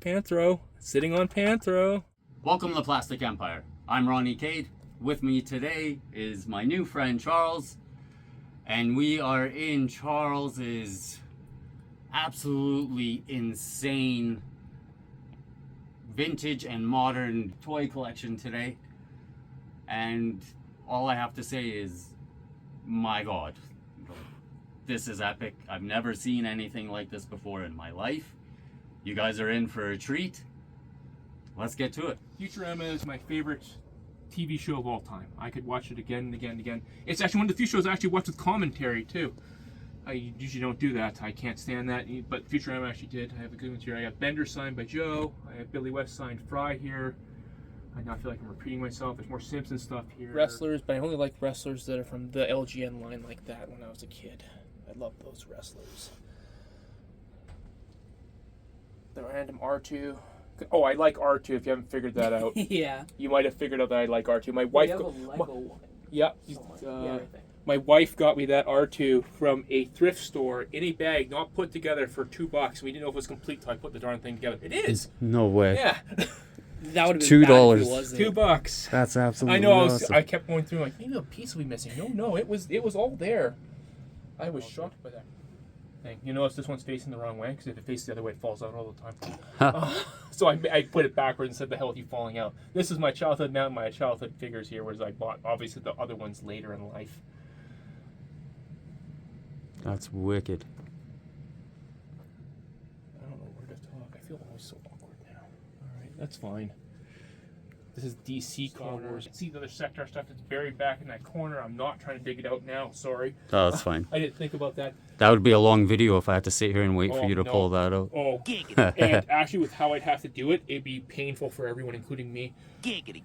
Panthro. Sitting on Panthro. Welcome to the Plastic Empire. I'm Ronnie Cade. With me today is my new friend Charles. And we are in Charles's absolutely insane vintage and modern toy collection today. And all I have to say is, my God, this is epic. I've never seen anything like this before in my life. You guys are in for a treat. Let's get to it. Futurama is my favorite TV show of all time. I could watch it again and again and again. It's actually one of the few shows I actually watch with commentary too. I usually don't do that. I can't stand that, but Futurama actually did. I have a good one here. I got Bender signed by Joe. I have Billy West signed Fry here. I now feel like I'm repeating myself. There's more Simpsons stuff here. Wrestlers, but I only like wrestlers that are from the LGN line like that when I was a kid. I love those wrestlers. The random R2. Oh, I like R2 if you haven't figured that out. Yeah. You might have figured out that I like R2. My wife... We have a Lego one. Yeah. My wife got me that R2 from a thrift store in a bag, not put together, for $2. We didn't know if it was complete until I put the darn thing together. It is. No way. Yeah. That would have been $2. bad if it wasn't. $2. That's absolutely I know. awesome. I kept going through like, maybe a piece will be missing. No, it was all there. I was shocked by that thing. You notice this one's facing the wrong way, because if it faces the other way, it falls out all the time. So I put it backwards and said, the hell with you falling out. This is my childhood mount, my childhood figures here, whereas I bought, obviously, the other ones later in life. That's wicked. I don't know where to talk. I feel always so awkward now. Alright, that's fine. This is DC corners. See the other Sector stuff that's buried back in that corner. I'm not trying to dig it out now. Sorry. Oh, that's fine. I didn't think about that. That would be a long video if I had to sit here and wait for you to pull that out. Oh, giggity. And actually, with how I'd have to do it, it'd be painful for everyone, including me. Giggity.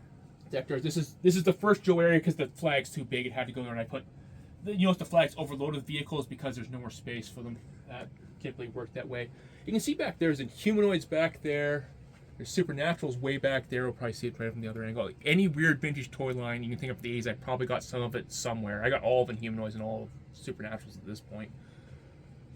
Sector, this is the first Joe area because the flag's too big. It had to go there, and I put... You know, if the flag's overloaded with vehicles because there's no more space for them. That typically work that way. You can see back there's humanoids back there. There's Supernaturals way back there. We'll probably see it right from the other angle. Like any weird vintage toy line you can think of the 80s, I probably got some of it somewhere. I got all of the humanoids and all of Supernaturals at this point.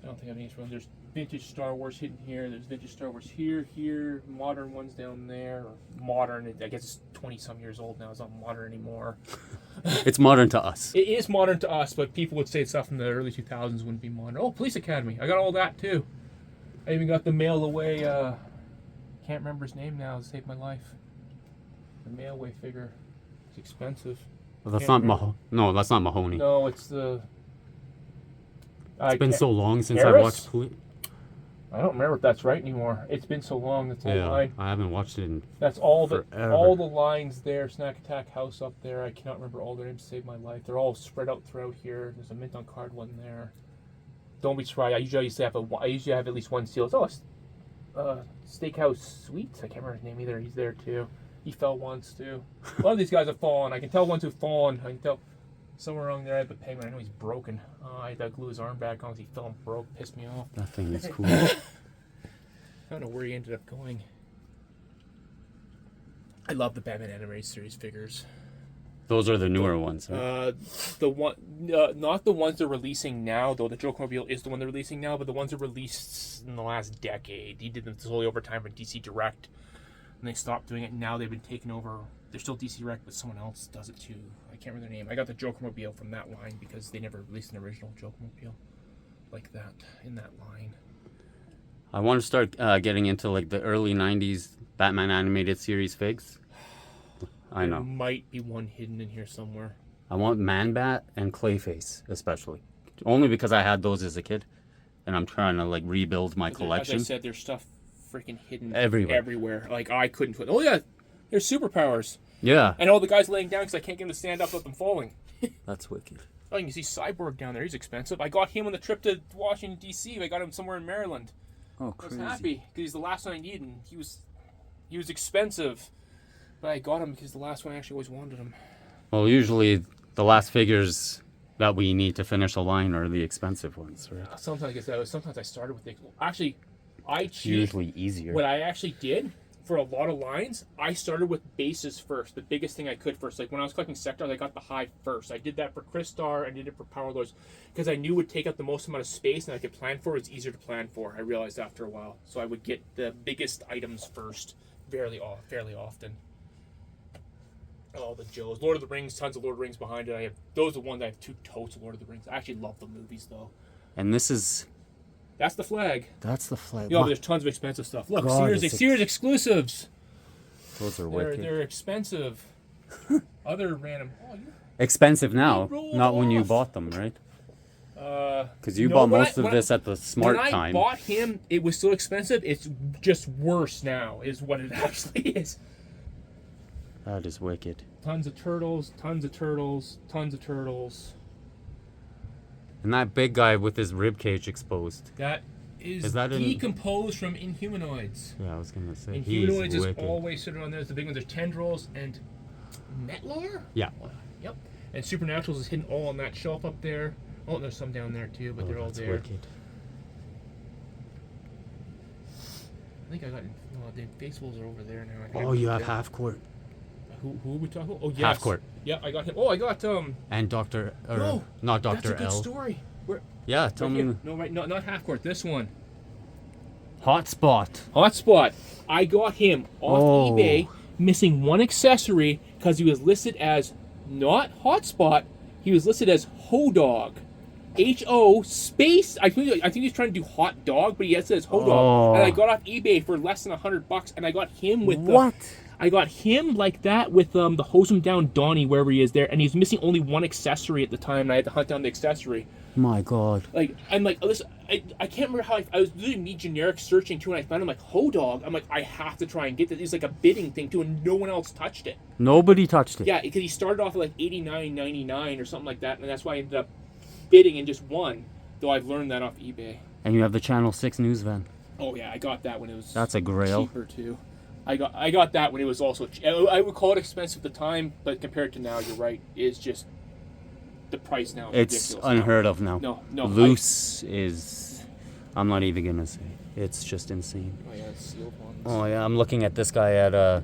I don't think I have any from. There's vintage Star Wars hidden here. There's vintage Star Wars here. Modern ones down there. Or modern, I guess it's 20-some years old now. It's not modern anymore. It's modern to us. It is modern to us, but people would say stuff from the early 2000s wouldn't be modern. Oh, Police Academy. I got all that too. I even got the mail away... can't remember his name now. It saved my life. The mail-away figure. It's expensive. Well, that's not No, that's not Mahoney. No, it's the... It's been so long since Harris? I watched Police. I don't remember if that's right anymore. It's been so long. That's all line. I haven't watched it in That's all forever. all the lines there. Snack Attack House up there. I cannot remember all their names to save my life. They're all spread out throughout here. There's a mint on card one there. Don't be surprised. I usually have at least one seal. Steakhouse Sweets. I can't remember his name either. He's there too. He fell once too. A lot of these guys have fallen. I can tell ones who've fallen. I can tell somewhere along there I have the penguin. I know he's broken. I had to glue his arm back on because he fell and broke. Pissed me off. That thing is cool. I don't know where he ended up going. I love the Batman animated series figures. Those are the newer ones, right? Not the ones they're releasing now, though the Joker-mobile is the one they're releasing now, but the ones that were released in the last decade. He did them solely over time for DC Direct, and they stopped doing it. Now they've been taken over. They're still DC Direct, but someone else does it too. I can't remember their name. I got the Joker-mobile from that line because they never released an original Joker-mobile like that in that line. I want to start getting into like the early 90s Batman animated series figs. I know. There might be one hidden in here somewhere. I want Man-Bat and Clayface, especially. Only because I had those as a kid. And I'm trying to, like, rebuild my collection. As I said, there's stuff freaking hidden everywhere. Like, I couldn't... Oh, yeah, there's superpowers. Yeah. And all the guys laying down because I can't get them to stand up without them falling. That's wicked. Oh, you can see Cyborg down there. He's expensive. I got him on the trip to Washington, D.C. I got him somewhere in Maryland. Oh, crazy. I was happy because he's the last one I needed. And he was expensive. But I got him because the last one I actually always wanted him. Well, usually the last figures that we need to finish a line are the expensive ones, right? Sometimes I guess that was. Sometimes I started with the... Actually, I cheated. Usually easier. What I actually did for a lot of lines, I started with bases first, the biggest thing I could first. Like when I was collecting sectors, I got the high first. I did that for Crystar, I did it for Power Lords, because I knew it would take up the most amount of space and I could plan for it. It's easier to plan for, I realized after a while. So I would get the biggest items first fairly often. Oh, the Joes. Lord of the Rings, tons of Lord of the Rings behind it. Those are the ones I have 2 totes of Lord of the Rings. I actually love the movies though. And this is... That's the flag. That's the flag. Yeah, but there's tons of expensive stuff. Look, God, Sears exclusives. Those are wicked. They're expensive. Other random. Oh, expensive now, rolled not when you off. bought them, right? Because you No, bought when most of this at the smart when time. I bought him, it was so expensive. It's just worse now, is what it actually is. That is wicked. Tons of turtles, tons of turtles, tons of turtles. And that big guy with his rib cage exposed. That is that decomposed from Inhumanoids. Yeah, I was gonna say. Inhumanoids He's is wicked. always sitting on there. It's the big ones. There's Tendrils and Metlar? Yeah. Yep. And Supernaturals is hidden all on that shelf up there. Oh, there's some down there too, but they're all that's there. wicked. I think I got. Oh, the Facefuls are over there now. Oh, you have half court. Who are we talking about? Oh, yes. Half court. Yeah, I got him. Oh, I got And Dr. Or No, not Dr. That's a good L. story. Where? Yeah, tell Right me. here. No, right. No, not half court. This one. Hot Spot. Hot Spot. I got him off Oh. eBay, missing one accessory because he was listed as not Hot Spot. He was listed as Hodog. H-O space. I think he's trying to do hot dog, but he has it as Hodog. Oh. And I got off eBay for less than $100, and I got him with What? I got him like that with the hose him down Donnie wherever he is there, and he's missing only one accessory at the time, and I had to hunt down the accessory. My God. Like I'm like, listen, I can't remember how I was doing me generic searching too, and I found him like Hodog. I'm like, I have to try and get this. It's like a bidding thing too, and no one else touched it. Nobody touched it. Yeah, because he started off at like $89.99 or something like that, and that's why I ended up bidding and just won. Though I've learned that off eBay. And you have the Channel 6 news van. Oh yeah, I got that when it was. That's a grail. Cheaper too. I got that when it was also. I would call it expensive at the time, but compared to now, you're right. It's just the price now. Is It's ridiculous unheard of now. No. Loose is. I'm not even gonna say. It's just insane. Oh yeah, it's sealed ones. Oh yeah, I'm looking at this guy at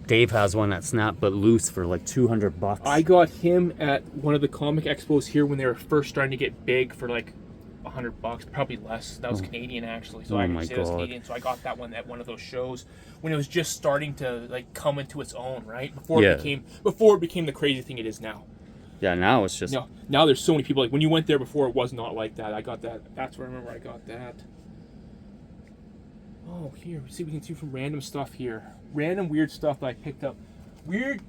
Dave has one at Snap, but loose for like $200. I got him at one of the comic expos here when they were first starting to get big for like $100, probably less. That was Canadian actually, so I my can say it was God. Canadian. So I got that one at one of those shows when it was just starting to like come into its own, right? Before it became the crazy thing it is now. Yeah, now it's just. No, now there's so many people. Like when you went there before, it was not like that. I got that. That's where I remember I got that. Oh, here. See, we can see from random stuff here. Random weird stuff that I picked up. Weird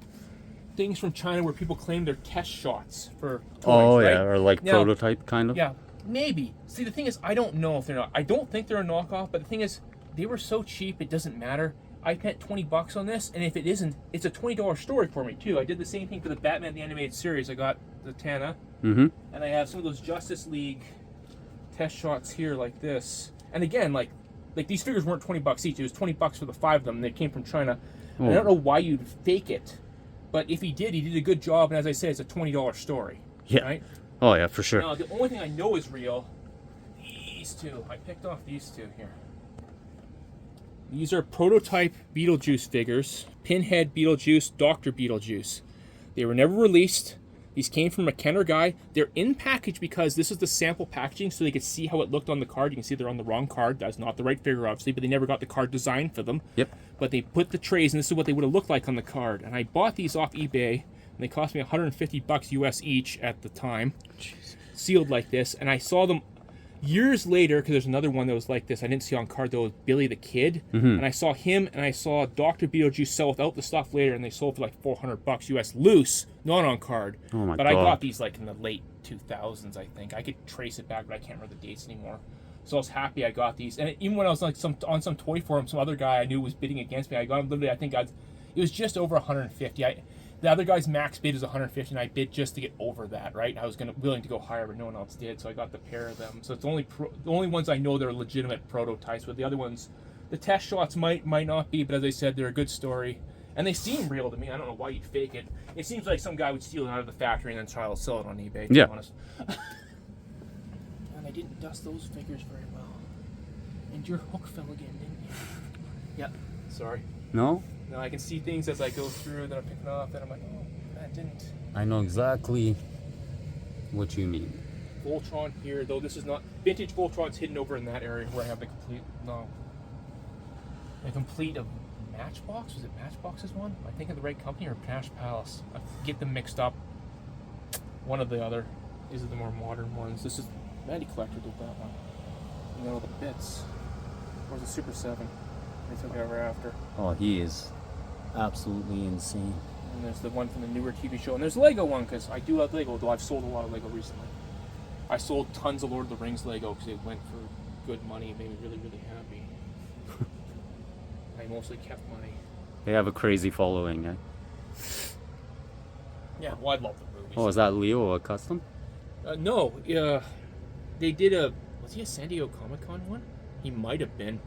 things from China where people claim they're test shots for toys, Oh yeah, right? or like Now, prototype kind of. Yeah, maybe. See, the thing is, I don't know if they're not. I don't think they're a knockoff, but the thing is, they were so cheap, it doesn't matter. I spent $20 on this, and if it isn't, it's a $20 story for me, too. I did the same thing for the Batman the Animated Series. I got the Tana, Mm-hmm. and I have some of those Justice League test shots here like this. And again, like these figures weren't $20 each. It was $20 for the 5 of them, and they came from China. And I don't know why you'd fake it, but if he did a good job, and as I said, it's a $20 story. Yeah. Right? Oh yeah, for sure. Now, the only thing I know is real, these two. I picked off these two here. These are prototype Beetlejuice figures. Pinhead Beetlejuice, Dr. Beetlejuice. They were never released. These came from a Kenner guy. They're in package because this is the sample packaging so they could see how it looked on the card. You can see they're on the wrong card. That's not the right figure, obviously, but they never got the card designed for them. Yep. But they put the trays, and this is what they would have looked like on the card. And I bought these off eBay, and they cost me $150 US each at the time. Jeez. Sealed like this, and I saw them years later because there's another one that was like this. I didn't see on card though. It was Billy the Kid, and I saw him, and I saw Dr. Beetlejuice sell without the stuff later, and they sold for like $400 US loose, not on card. Oh my but God. I got these like in the late 2000s, I think. I could trace it back, but I can't remember the dates anymore. So I was happy I got these, and even when I was like on some toy forum, some other guy I knew was bidding against me. I got him literally. I think it was just over 150. The other guy's max bid is 150, and I bid just to get over that, right? I was willing to go higher, but no one else did, so I got the pair of them. So it's the only ones I know that are legitimate prototypes. But the other ones, the test shots might not be, but as I said, they're a good story, and they seem real to me. I don't know why you'd fake it. It seems like some guy would steal it out of the factory and then try to sell it on eBay. To be honest. And I didn't dust those figures very well. And your hook fell again, didn't you? Yep. Sorry. No? No, I can see things as I go through, then I'm picking off, then I'm like, oh, that didn't. I know exactly what you mean. Voltron here, though this is not vintage. Voltron's hidden over in that area where I have the complete of Matchbox. Was it Matchbox's one? Am I thinking of the right company or Cash Palace? I get them mixed up. One or the other. These are the more modern ones. This is Mandy Collector did that one. And then all the bits. Or the Super 7. They took it over after. Oh, he is absolutely insane. And there's the one from the newer TV show. And there's the Lego one, because I do love Lego, though I've sold a lot of Lego recently. I sold tons of Lord of the Rings Lego because it went for good money. It made me really, really happy. I mostly kept money. They have a crazy following, eh? Yeah, well, I love the movies. Oh, is that Leo a custom? No, they did was he a San Diego Comic-Con one? He might have been.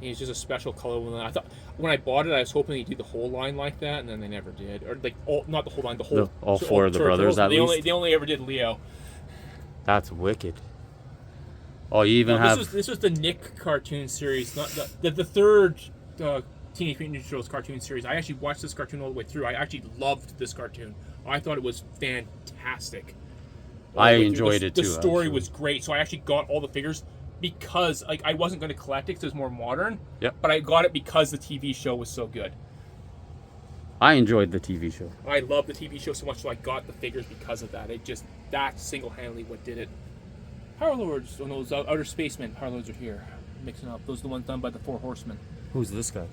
It's just a special color one. I thought when I bought it, I was hoping they'd do the whole line like that, and then they never did. Or like not the whole line, the whole. All four of the brothers, at least. They only ever did Leo. That's wicked. Oh, you even have. This was the Nick cartoon series, not the third Teenage Mutant Ninja Turtles cartoon series. I actually watched this cartoon all the way through. I actually loved this cartoon. I thought it was fantastic. I enjoyed it too. The story was great, so I actually got all the figures because I wasn't going to collect it because it was more modern. Yep. But I got it because the TV show was so good. I enjoyed the TV show. I love the TV show so much, so I got the figures because of that. That's single-handedly what did it. Power Lords, those outer spacemen. Power Lords are here. Mixing up. Those are the ones done by the Four Horsemen. Who's this guy?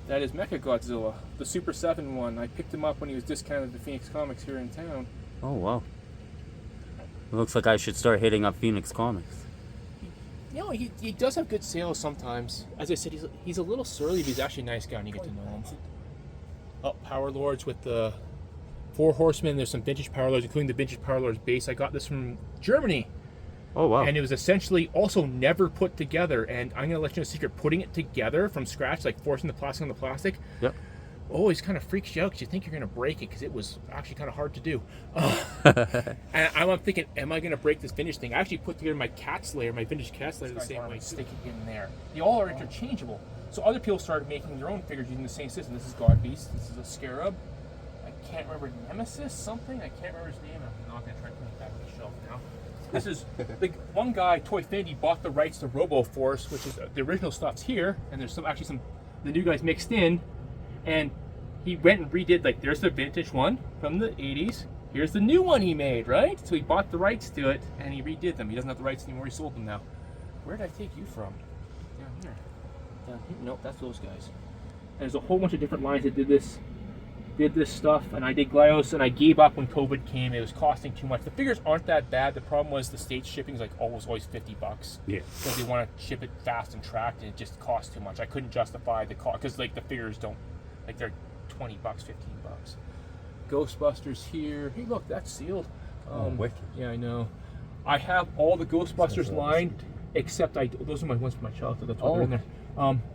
That is Mechagodzilla, the Super 7 one. I picked him up when he was discounted at the Phoenix Comics here in town. Oh, wow. It looks like I should start hitting up Phoenix Comics. He does have good sales sometimes. As I said, he's a little surly, but he's actually a nice guy and you get to know him. Oh, Power Lords with the Four Horsemen. There's some vintage Power Lords, including the vintage Power Lords base. I got this from Germany. Oh, wow. And it was essentially also never put together. And I'm going to let you know a secret. Putting it together from scratch, like forcing the plastic on the plastic, always kind of freaks you out because you think you're going to break it because it was actually kind of hard to do. And I'm thinking, am I going to break this vintage thing? I actually put together my cat slayer, my vintage cat slayer the same way, stick it in there. They all are interchangeable. So other people started making their own figures using the same system. This is God Beast. This is a Scarab. I can't remember Nemesis something. I can't remember his name. I'm not going to try to put it back on the shelf now. This is the one guy, Toyfinity, bought the rights to Robo Force, which is the original stuff's here, and there's some the new guys mixed in, and he went and redid, like, there's the vintage one from the 80s. Here's the new one he made, right? So he bought the rights to it, and he redid them. He doesn't have the rights anymore. He sold them now. Where did I take you from? Down here. Down here? Nope, that's those guys. And there's a whole bunch of different lines that did this stuff, and I did Glyos, and I gave up when COVID came. It was costing too much. The figures aren't that bad. The problem was the States shipping is like always $50. Yeah. Because they want to ship it fast and tracked, and it just costs too much. I couldn't justify the cost because like the figures don't, like, they're $20, $15. Ghostbusters here. Hey, look, that's sealed. Wicked. Yeah, I know. I have all the Ghostbusters line, except those are my ones for my childhood. That's what they're in there.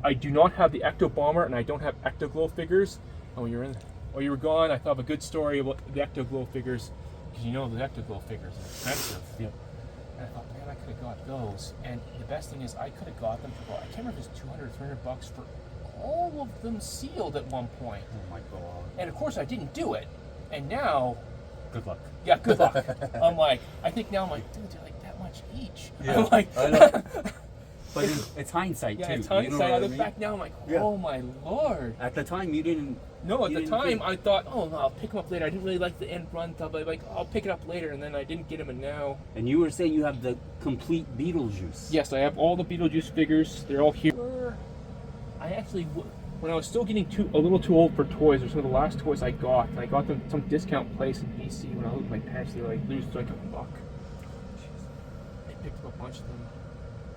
I do not have the Ecto Bomber, and I don't have Ecto-Glow figures. Oh, you're in. Oh, you were gone. I thought of a good story about the Ecto-Glow figures, because you know the Ecto-Glow figures are expensive. Yep. And I thought, man, I could have got those. And the best thing is, I could have got them for I can't remember if it was $200 or $300 for all of them sealed at one point. Oh my god. And of course, I didn't do it. And now, Good luck. yeah, good luck. I'm like, dude, they're like that much each. Yeah, I'm like, I know. But it's hindsight too. Yeah, it's hindsight. You know I what look mean? back now, I'm like, oh my lord. At the time, you didn't. No, at you the didn't time, think- I thought, oh no, I'll pick them up later. I didn't really like the end run stuff. I'm like, I'll pick it up later, and then I didn't get them, and now. And you were saying you have the complete Beetlejuice. Yes, I have all the Beetlejuice figures. They're all here. I actually, when I was still getting a little too old for toys, they're some of the last toys I got. And I got them some discount place in BC. When I looked at my pants, they were like, lose like $1. I picked up a bunch of them.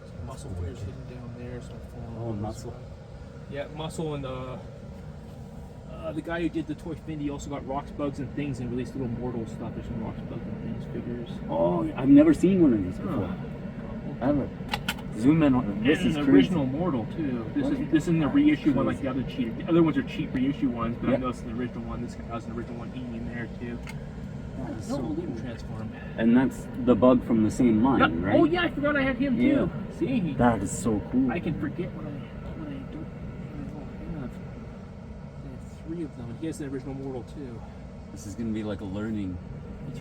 Some muscle figures hidden down there. Some M.U.S.C.L.E. Yeah, Muscle and the guy who did the Toy Findy also got Rock Bugz and Things and released little Mortal stuff. There's some Rock Bugz and Things figures. Oh, I've never seen one of these before. Ever. Zoom in on this. Is an crazy. original Mortal too. This isn't the reissue one like the other cheap. The other ones are cheap reissue ones, but I know it's the original one. This guy has an original one eating in there too. That is No, so we'll leave him cool. transform. And that's the bug from the same line, right? Oh yeah, I forgot I had him too. See, That is so cool. I can forget when I don't. of them, and he has the original Mortal too. This is gonna be like a learning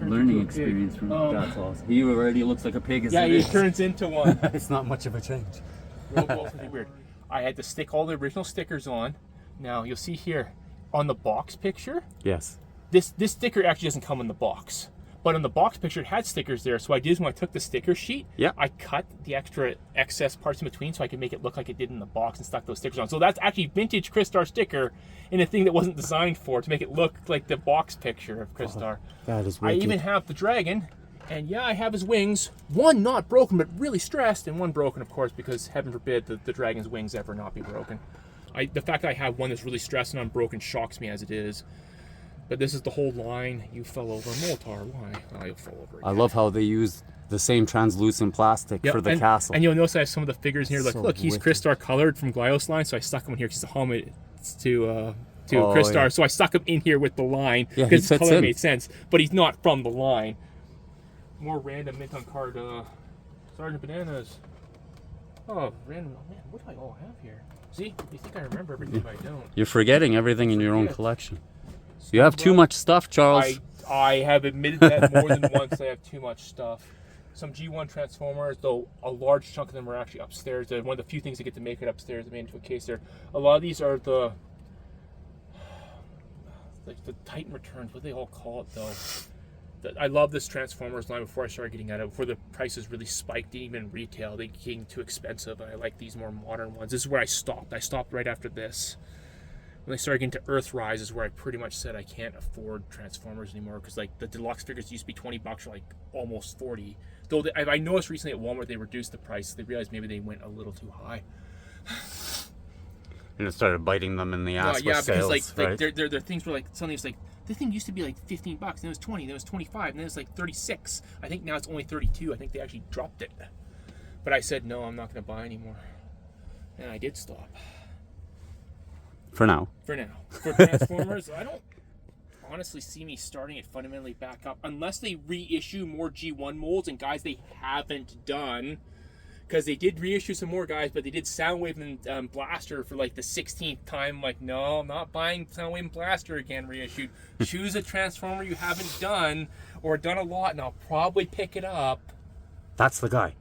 Into a experience pig. for that's awesome. He already looks like a pig as Yeah, it he is. turns into one. It's not much of a change. Robo's really weird. I had to stick all the original stickers on. Now you'll see here on the box picture. Yes. This sticker actually doesn't come in the box, but on the box picture it had stickers there. So I did when I took the sticker sheet. Yeah. I cut the extra excess parts in between so I could make it look like it did in the box and stuck those stickers on. So that's actually vintage Crystar sticker in a thing that wasn't designed for to make it look like the box picture of Crystar. That is I wicked. even have the dragon, and yeah, I have his wings. One not broken, but really stressed, and one broken, of course, because heaven forbid the dragon's wings ever not be broken. The fact that I have one that's really stressed and unbroken shocks me as it is. But this is the whole line. You fell over, Moltar. Why? Oh, you'll fall over again. I love how they use the same translucent plastic for the castle. And you'll notice I have some of the figures in here. Like, So look, he's wicked. Crystar colored from GRAILS line, so I stuck him in here because the helmet to Crystar. yeah. So I stuck him in here with the line Yeah, he because the fits color in. made sense. But he's not from the line. More random mint on card. Sergeant Bananas. Oh, random. Oh, man, what do I all have here? See, you think I remember everything, but I don't. You're forgetting everything in your own Yeah. collection. You have too much stuff, Charles. I have admitted that more than once. I have too much stuff. Some G1 Transformers, though a large chunk of them are actually upstairs. They're one of the few things that get to make it upstairs. I made into a case there. A lot of these are the Titan Returns. What do they all call it though? I love this Transformers line before I started getting at it. Before the prices really spiked, even in retail, they became too expensive. I like these more modern ones. This is where I stopped. I stopped right after this. When I started getting to Earthrise is where I pretty much said I can't afford Transformers anymore because like the deluxe figures used to be $20 for like almost 40. Though I noticed recently at Walmart they reduced the price. They realized maybe they went a little too high. And it started biting them in the ass with Yeah, sales, because right? there are things where like suddenly it's like this thing used to be like $15, then it was 20, then it was 25, and then it's like 36. I think now it's only 32. I think they actually dropped it. But I said no, I'm not going to buy anymore, and I did stop. For now. For now. For Transformers, I don't honestly see me starting it fundamentally back up unless they reissue more G1 molds and guys they haven't done. Because they did reissue some more guys, but they did Soundwave and Blaster for like the 16th time. I'm like, no, I'm not buying Soundwave and Blaster again reissued. Choose a Transformer you haven't done or done a lot, and I'll probably pick it up. That's the guy.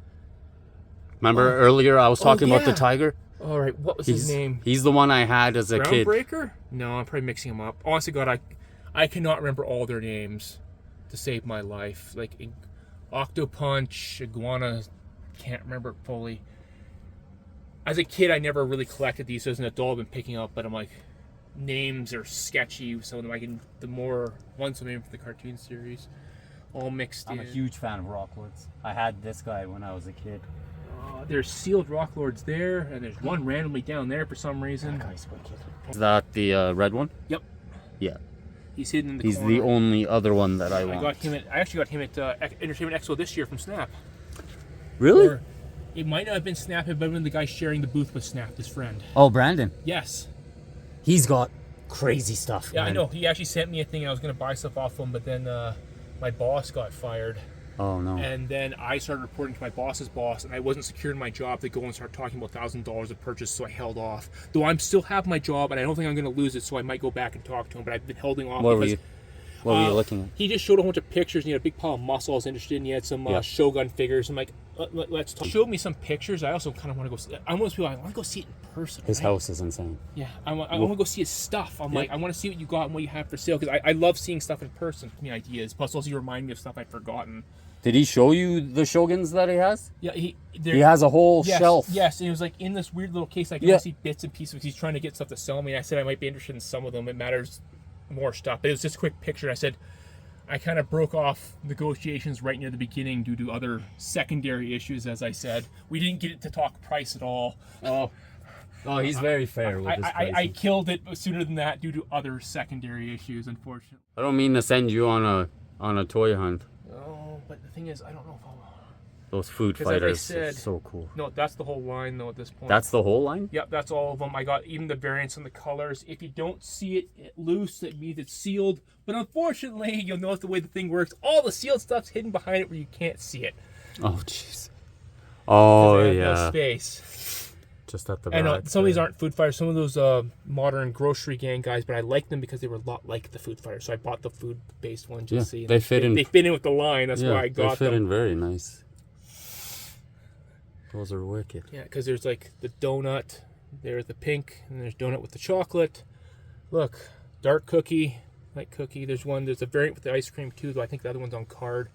Remember earlier I was talking about the yeah. tiger? All right, what was his name? He's the one I had as a kid. Groundbreaker? No, I'm probably mixing them up. Honestly, God, I cannot remember all their names to save my life. Like Octopunch, Iguana, can't remember it fully. As a kid, I never really collected these. As an adult, I've been picking up, but I'm like, names are sketchy. Some of them the more ones I made for the cartoon series, all mixed in. I'm a huge fan of Rocklords. I had this guy when I was a kid. There's sealed Rock Lords there, and there's one randomly down there for some reason. Is that the red one? Yep. Yeah. He's hidden in the He's corner. the only other one that I want. I actually got him at Entertainment Expo this year from Snap. Really? Or it might not have been Snap, it might have been the guy sharing the booth with Snap, his friend. Oh, Brandon. Yes. He's got crazy stuff. Yeah, man. I know. He actually sent me a thing. I was going to buy stuff off him, but then my boss got fired. Oh, no. And then I started reporting to my boss's boss, and I wasn't secure in my job to go and start talking about $1,000 of purchase, so I held off. Though I'm still have my job, and I don't think I'm going to lose it, so I might go back and talk to him, but I've been holding off. What were you looking at? He just showed a bunch of pictures, and he had a big pile of muscle I was interested in. He had some Shogun figures. I'm like, let's talk. He showed me some pictures. I also kind of want to go see. I'm one of those people, I want to go see it in person. His right? house is insane. Yeah, I want to go see his stuff. I'm like, I want to see what you got and what you have for sale, because I love seeing stuff in person. Give me ideas. Plus, also you remind me of stuff I've forgotten. Did he show you the Shoguns that he has? Yeah, he has a whole shelf. Yes, and it was like in this weird little case. I can see bits and pieces. He's trying to get stuff to sell me. I said I might be interested in some of them. It matters more stuff. But it was just a quick picture. I said I kind of broke off negotiations right near the beginning due to other secondary issues. As I said, we didn't get it to talk price at all. Oh, he's very fair with his pricing. I killed it sooner than that due to other secondary issues. Unfortunately. I don't mean to send you on a toy hunt. Oh, but the thing is, I don't know if I'll. Those food 'Cause as I fighters said- are so cool. No, that's the whole line though at this point. That's the whole line? Yep, that's all of them. I got even the variants and the colors. If you don't see it loose, it means it's sealed. But unfortunately, you'll notice the way the thing works. All the sealed stuff's hidden behind it where you can't see it. Oh, jeez. Oh, No yeah. space. just at the I know back. some of these aren't food fighters. Some of those modern grocery gang guys, but I like them because they were a lot like the food fighters. So I bought the food-based one just to see. They fit in. They fit in with the line. That's why I got they fit them. in very nice. Those are wicked. Yeah, because there's like the donut, there's the pink, and there's donut with the chocolate. Look, dark cookie, light cookie. There's a variant with the ice cream too, though I think the other one's on card.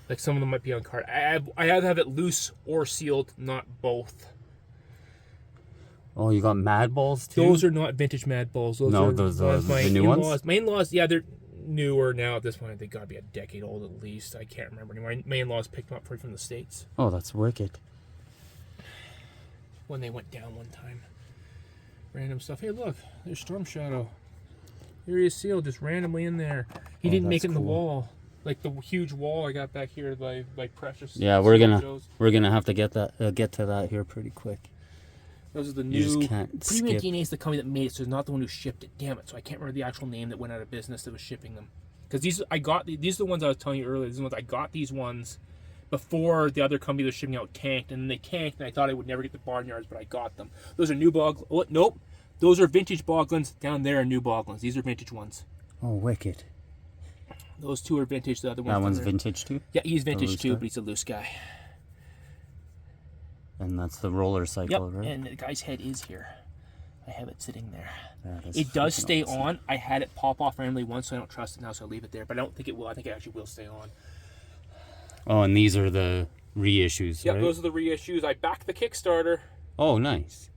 Like some of them might be on card. I either have it loose or sealed, not both. Oh, you got Madballs too? Those are not vintage Madballs. Those are the new ones? My in-laws, yeah, they're newer now at this point. They got to be a decade old at least. I can't remember anymore. My in-laws picked them up from the States. Oh, that's wicked. When they went down one time. Random stuff. Hey, look, there's Storm Shadow. Here he is sealed, just randomly in there. He didn't make it in the wall. Like the huge wall I got back here by Precious. Yeah, we're gonna have to get to that here pretty quick. Those are the You just new. can't Premium skip. DNA is the company that made it, so it's not the one who shipped it. Damn it! So I can't remember the actual name that went out of business that was shipping them. Because these are the ones I was telling you earlier. These are the ones I got these ones before the other company that was shipping out tanked, and then they tanked, and I thought I would never get the barnyards, but I got them. Those are new nope. Those are vintage Boglins. Down there are new Boglins. These are vintage ones. Oh, wicked. Those two are vintage. The other one's That one's there. vintage too? Yeah, he's vintage loose too, guy? but he's a loose guy. And that's the roller Yep, cycle, right? and the guy's head is here. I have it sitting there. That is It does freaking stay awesome. on. I had it pop off randomly once, so I don't trust it now, so I leave it there. But I don't think it will. I think it actually will stay on. Oh, and these are the reissues, Yeah, right? those are the reissues. I backed the Kickstarter. Oh, nice.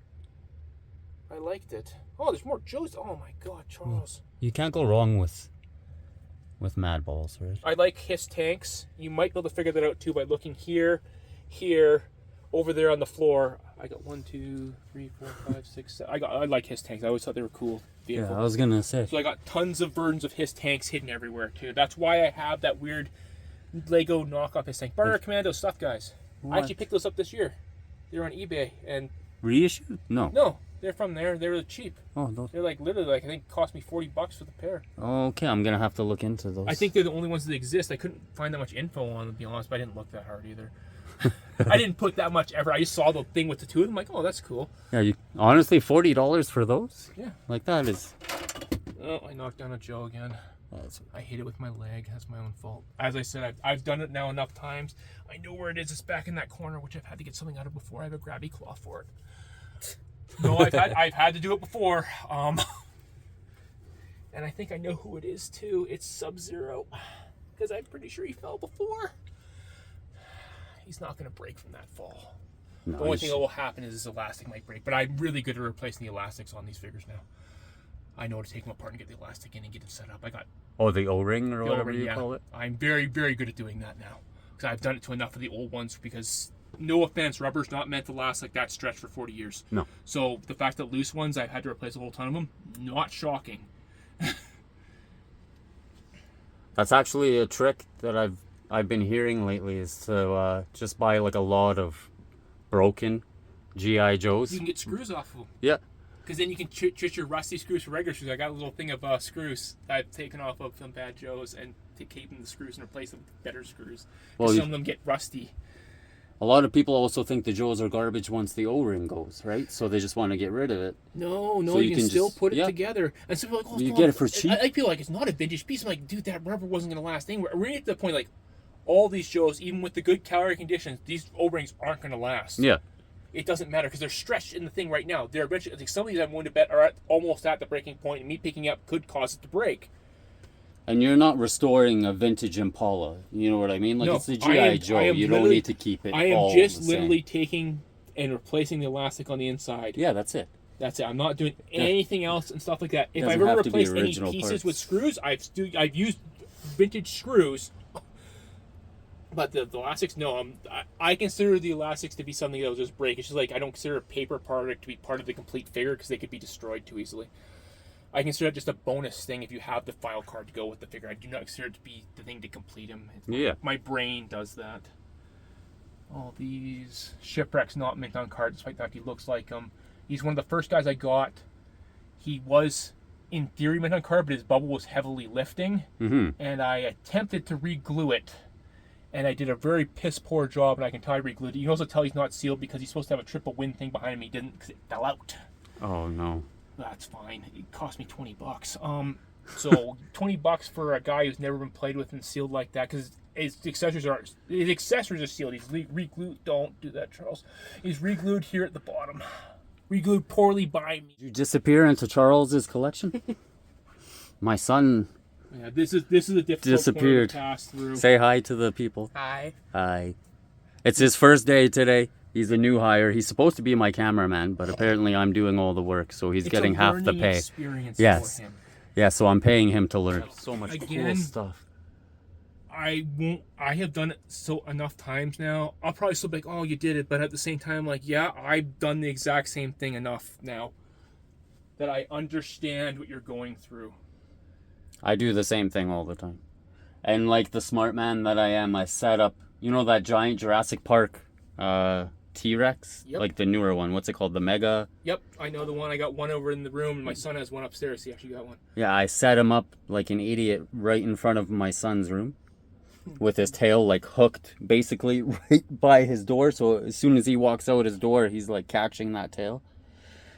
I liked it. Oh, there's more Joes. Oh my God, Charles. You can't go wrong with Madballs, right? I like his tanks. You might be able to figure that out too by looking here, over there on the floor. I got 1, 2, 3, 4, 5, 6, 7. I like his tanks. I always thought they were cool vehicles. Yeah, I was gonna say. So I got tons of versions of his tanks hidden everywhere too. That's why I have that weird Lego knockoff his tank. Barter Commando stuff, guys. What? I actually picked those up this year. They're on eBay, and Reissue? No. no, they're from there. They were cheap. Oh, those. They're like literally I think cost me $40 for the pair. Okay, I'm gonna have to look into those. I think they're the only ones that exist. I couldn't find that much info on them, to be honest, but I didn't look that hard either. I didn't put that much effort. I just saw the thing with the two of them. I'm like, oh, that's cool. Yeah, you honestly $40 for those? Yeah. Like that is. Oh, I knocked down a Joe again. That's, I hit it with my leg. That's my own fault. As I said, I've done it now enough times. I know where it is. It's back in that corner, which I've had to get something out of before. I have a grabby claw for it. No, I've had to do it before. And I think I know who it is too. It's Sub-Zero, because I'm pretty sure he fell before. He's not going to break from that fall. no, The only thing that will happen is his elastic might break, but I'm really good at replacing the elastics on these figures now. I know to take them apart and get the elastic in and get it set up. I got Oh, the O-ring or the whatever O-ring, you yeah. call it? I'm very, very good at doing that now. Because I've done it to enough of the old ones, because, no offense, rubber's not meant to last like that stretch for 40 years. No. So the fact that loose ones, I've had to replace a whole ton of them, not shocking. That's actually a trick that I've been hearing lately, is to just buy like a lot of broken G.I. Joes. You can get screws off of them. Yeah. Because then you can twist your rusty screws for regular screws. I got a little thing of screws that I've taken off of some bad Joes and to keep them the screws and replace them with better screws. Well, Because some of them get rusty. A lot of people also think the Joes are garbage once the O-ring goes, right? So they just want to get rid of it. No, So you can still just- put it yeah. together. And some people are like, oh, You it's get not- it for cheap. I feel like it's not a vintage piece. I'm like, dude, that rubber wasn't going to last anywhere. We're at the point, like, all these Joes, even with the good calorie conditions, these O-rings aren't going to last. Yeah. It doesn't matter because they're stretched in the thing right now. They're eventually, like, some of these I'm willing to bet are almost at the breaking point, and me picking up could cause it to break. And you're not restoring a vintage Impala. You know what I mean? Like, No, it's the I G.I. am Joe. You don't literally- need to keep it I am all just the same. literally taking and replacing the elastic on the inside. Yeah, that's it. That's it. I'm not doing anything else and stuff like that. If Doesn't I've ever have to be replaced any original pieces parts. with screws, I've used vintage screws. But the elastics, no. I consider the elastics to be something that will just break. It's just like I don't consider a paper product to be part of the complete figure because they could be destroyed too easily. I consider it just a bonus thing if you have the file card to go with the figure. I do not consider it to be the thing to complete him. Yeah. My brain does that. All these shipwrecks not mint on card, despite the fact he looks like him. He's one of the first guys I got. He was, in theory, mint on card, but his bubble was heavily lifting. Mm-hmm. And I attempted to re-glue it. and I did a very piss poor job, and I can tell I re-glued it. You can also tell he's not sealed because he's supposed to have a triple win thing behind him. He didn't because it fell out. Oh no. That's fine. It cost me $20. So $20 for a guy who's never been played with and sealed like that, because his accessories are sealed. He's re-glued. Don't do that, Charles. He's re-glued here at the bottom. Re-glued poorly by me. Did you disappear into Charles's collection? My son Yeah, this is a difficult disappeared. point to pass through. Say hi to the people. Hi. Hi. It's his first day today. He's a new hire. He's supposed to be my cameraman, but apparently I'm doing all the work, so he's getting half the pay. Experience Yes. for him. Yeah, so I'm paying him to learn. So much cool Again, stuff. I have done it enough times now. I'll probably still be like, oh, you did it, but at the same time, like, yeah, I've done the exact same thing enough now that I understand what you're going through. I do the same thing all the time. And like the smart man that I am, I set up, you know, that giant Jurassic Park T-Rex? Yep. Like the newer one. What's it called? The Mega? Yep, I know the one. I got one over in the room, and my son has one upstairs. He actually got one. Yeah, I set him up like an idiot right in front of my son's room with his tail like hooked basically right by his door. So as soon as he walks out his door, he's like catching that tail.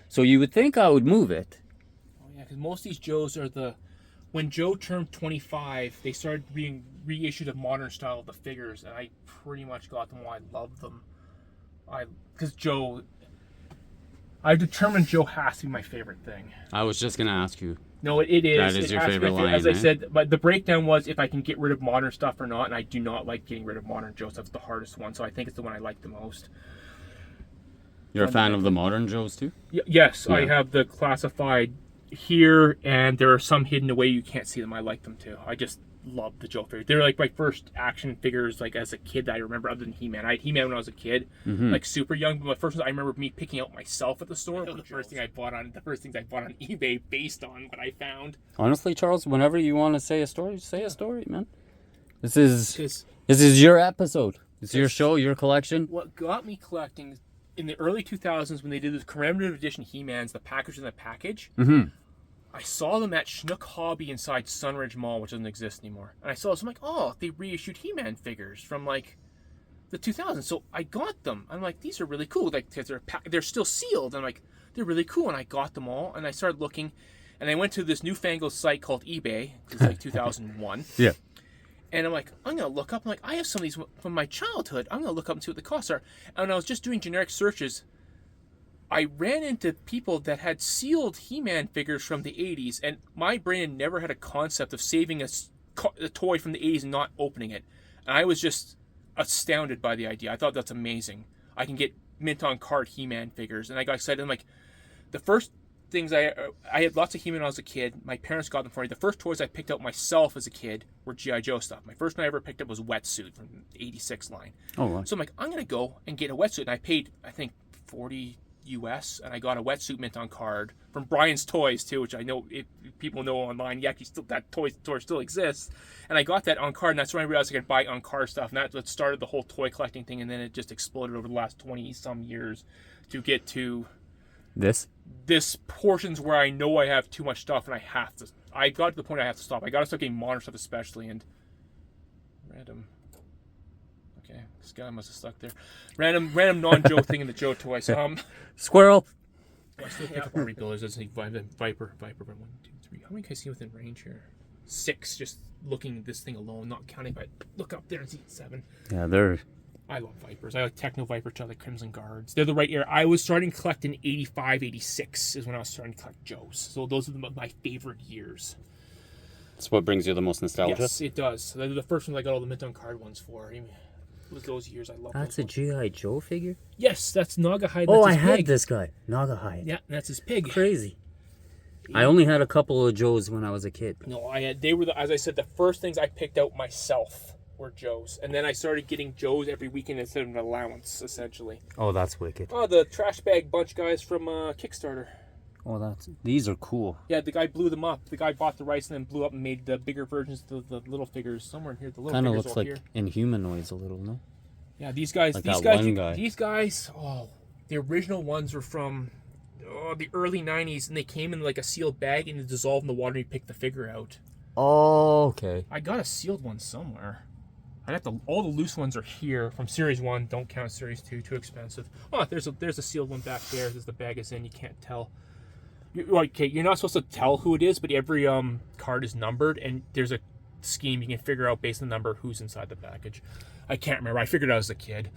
So you would think I would move it. Oh, yeah, because most of these Joes are when Joe turned 25, they started being reissued a modern style of the figures, and I pretty much got them all. I love them. Because Joe, I determined Joe has to be my favorite thing. I was just going to ask you. No, it is. That is your favorite line, as I eh? said, but the breakdown was if I can get rid of modern stuff or not, and I do not like getting rid of modern Joes. That's the hardest one, so I think it's the one I like the most. You're a fan of the modern Joes too? Yes, Yeah. I have the classified here, and there are some hidden away. You can't see them. I like them too. I just love the Joe figures. They're like my first action figures, like as a kid, that I remember, other than He-Man. I had He-Man when I was a kid, like super young. But my first one, I remember me picking out myself at the store. The first things I bought on eBay based on what I found. Honestly, Charles, whenever you want to say a story, man. This is your episode. It's your show, your collection. What got me collecting in the early 2000s when they did the commemorative edition He-Mans, the package in the package. I saw them at Schnook Hobby inside Sunridge Mall, which doesn't exist anymore. And I saw this, I'm like, oh, they reissued He-Man figures from like the 2000s. So I got them. I'm like, these are really cool. Like, because they're still sealed. I'm like, they're really cool. And I got them all. And I started looking. And I went to this newfangled site called eBay. It's like 2001. Yeah. And I'm like, I'm going to look up. I'm like, I have some of these from my childhood. I'm going to look up and see what the costs are. And when I was just doing generic searches, I ran into people that had sealed He-Man figures from the 80s, and my brain never had a concept of saving a toy from the 80s and not opening it. And I was just astounded by the idea. I thought that's amazing. I can get mint on card He-Man figures, and I got excited. I'm like, the first things I had lots of He-Man when I was a kid. My parents got them for me. The first toys I picked out myself as a kid were G.I. Joe stuff. My first one I ever picked up was Wetsuit from the 86 line. Oh, wow. So I'm like, I'm going to go and get a Wetsuit. And I paid, I think, $40 US, and I got a Wetsuit mint on card from Brian's Toys too, which I know people know online. He actually still, that toy store still exists, and I got that on card, and that's when I realized I could buy on card stuff, and that's what started the whole toy collecting thing. And then it just exploded over the last 20 some years to get to This portions where I know I have too much stuff, and I got to the point I have to stop. I got to start getting modern stuff, especially, and random. Okay, this guy must have stuck there. Random non-Joe thing in the Joe toys. squirrel. I still pick up Army Builders. Doesn't Viper. But 1, 2, 3. How many can I see within range here? 6. Just looking at this thing alone, not counting. But look up there and see 7. Yeah, they're. I love Vipers. I like Techno Vipers. I like Crimson Guards. They're the right era. I was starting to collect in 85, 86 is when I was starting to collect Joes. So those are my favorite years. That's what brings you the most nostalgia. Yes, it does. So they're the first ones I got all the mint on card ones for. It was those years. I love That's those a G.I. Joe figure? Yes, that's Nagahide. Oh, That's I his had pig. this guy. Nagahide. Yeah, that's his pig. Crazy. I only had a couple of Joes when I was a kid. No, they were as I said, the first things I picked out myself were Joes, and then I started getting Joes every weekend instead of an allowance, essentially. Oh, that's wicked. Oh, the trash bag bunch guys from Kickstarter. Oh, these are cool. Yeah, the guy blew them up. The guy bought the rights and then blew up and made the bigger versions of the little figures. Somewhere in here, the little Kind of figures looks all like here. Inhumanoids a little, no? Yeah, these guys. Like these that guys. one guy. These guys. Oh, the original ones were from the early '90s, and they came in like a sealed bag and they dissolved in the water. And you pick the figure out. Oh, okay. I got a sealed one somewhere. all the loose ones are here from Series 1. Don't count Series 2, too expensive. Oh, there's a sealed one back there. As the bag is in, you can't tell. Okay, you're not supposed to tell who it is, but every card is numbered, and there's a scheme you can figure out based on the number who's inside the package. I can't remember. I figured it out as a kid.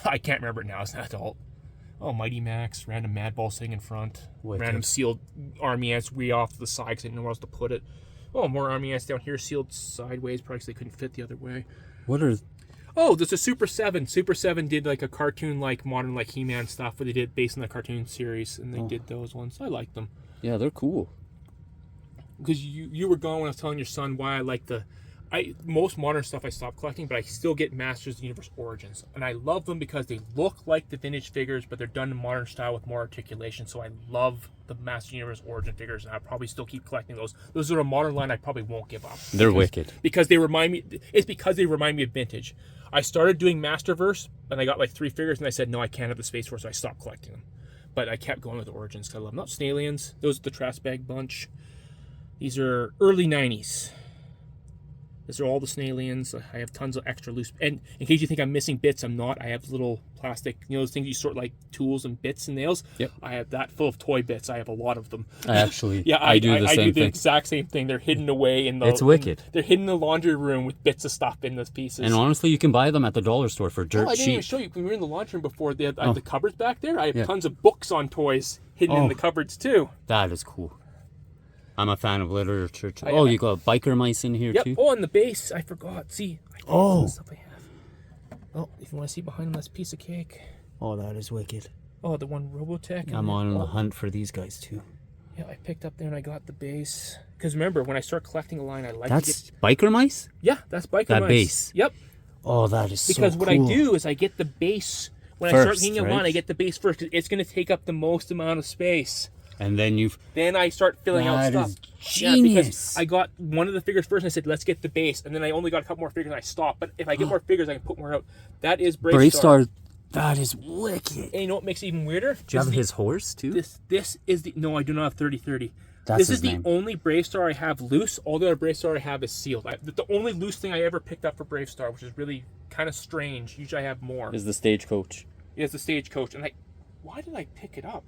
I can't remember it now as an adult. Oh, Mighty Max, random Madballs sitting in front, random sealed Army Ants way off to the side because I didn't know where else to put it. Oh, more Army Ants down here, sealed sideways, probably because they couldn't fit the other way. What are... Oh, there's a Super 7. Super 7 did like a cartoon, like modern, like He-Man stuff, where they did based on the cartoon series, and they did those ones. I like them. Yeah, they're cool. Because you were gone when I was telling your son why I like most modern stuff I stopped collecting, but I still get Masters of the Universe Origins. And I love them because they look like the vintage figures, but they're done in modern style with more articulation. So I love the Masters of the Universe Origin figures, and I'll probably still keep collecting those. Those are a modern line I probably won't give up. They're wicked. Because they remind me, it's because they remind me of vintage. I started doing Masterverse, and I got like 3 figures, and I said, no, I can't have the space for it, so I stopped collecting them. But I kept going with the Origins because I love them. Not Snaliens. Those are the trash bag bunch. These are early 90s. These are all the Snaliens. I have tons of extra loose. And in case you think I'm missing bits, I'm not. I have little plastic, those things you sort like tools and bits and nails. Yep. I have that full of toy bits. I have a lot of them. I do the I same do the thing. exact same thing. They're hidden away in the. It's wicked. They're hidden in the laundry room with bits of stuff in those pieces. And honestly, you can buy them at the dollar store for dirt I didn't even cheap. show you. When we were in the laundry room before, they had the cupboards back there. I have Yeah. tons of books on toys hidden in the cupboards too. That is cool. I'm a fan of literature too. I- You got biker mice in here Yep. too? Oh, and the base. I forgot. See. Oh. Stuff I have. Oh, if you want to see behind this piece of cake. Oh, that is wicked. Oh, the one Robotech. I'm on the hunt for these guys too. Yeah, I picked up there and I got the base. Because remember, when I start collecting a line, I like That's to get... biker mice? Yeah, that's biker That mice. base. Yep. Oh, that is Because so what cool. I do is I get the base... When I First, start getting a line, right? I get the base first. Because it's going to take up the most amount of space. And then Then I start filling out That stuff. is Yeah, genius. because I got one of the figures first and I said, let's get the base. And then I only got a couple more figures and I stopped. But if I get more figures, I can put more out. That is Bravestarr. Bravestarr, that is wicked. And you know what makes it even weirder? Do you have his horse too? This is the... No, I do not have 3030. That's This his is the name. only Bravestarr I have loose. All the other Bravestarr I have is sealed. The only loose thing I ever picked up for Bravestarr, which is really kind of strange. Usually I have more. Is the Stagecoach. Is the Stagecoach. And why did I pick it up?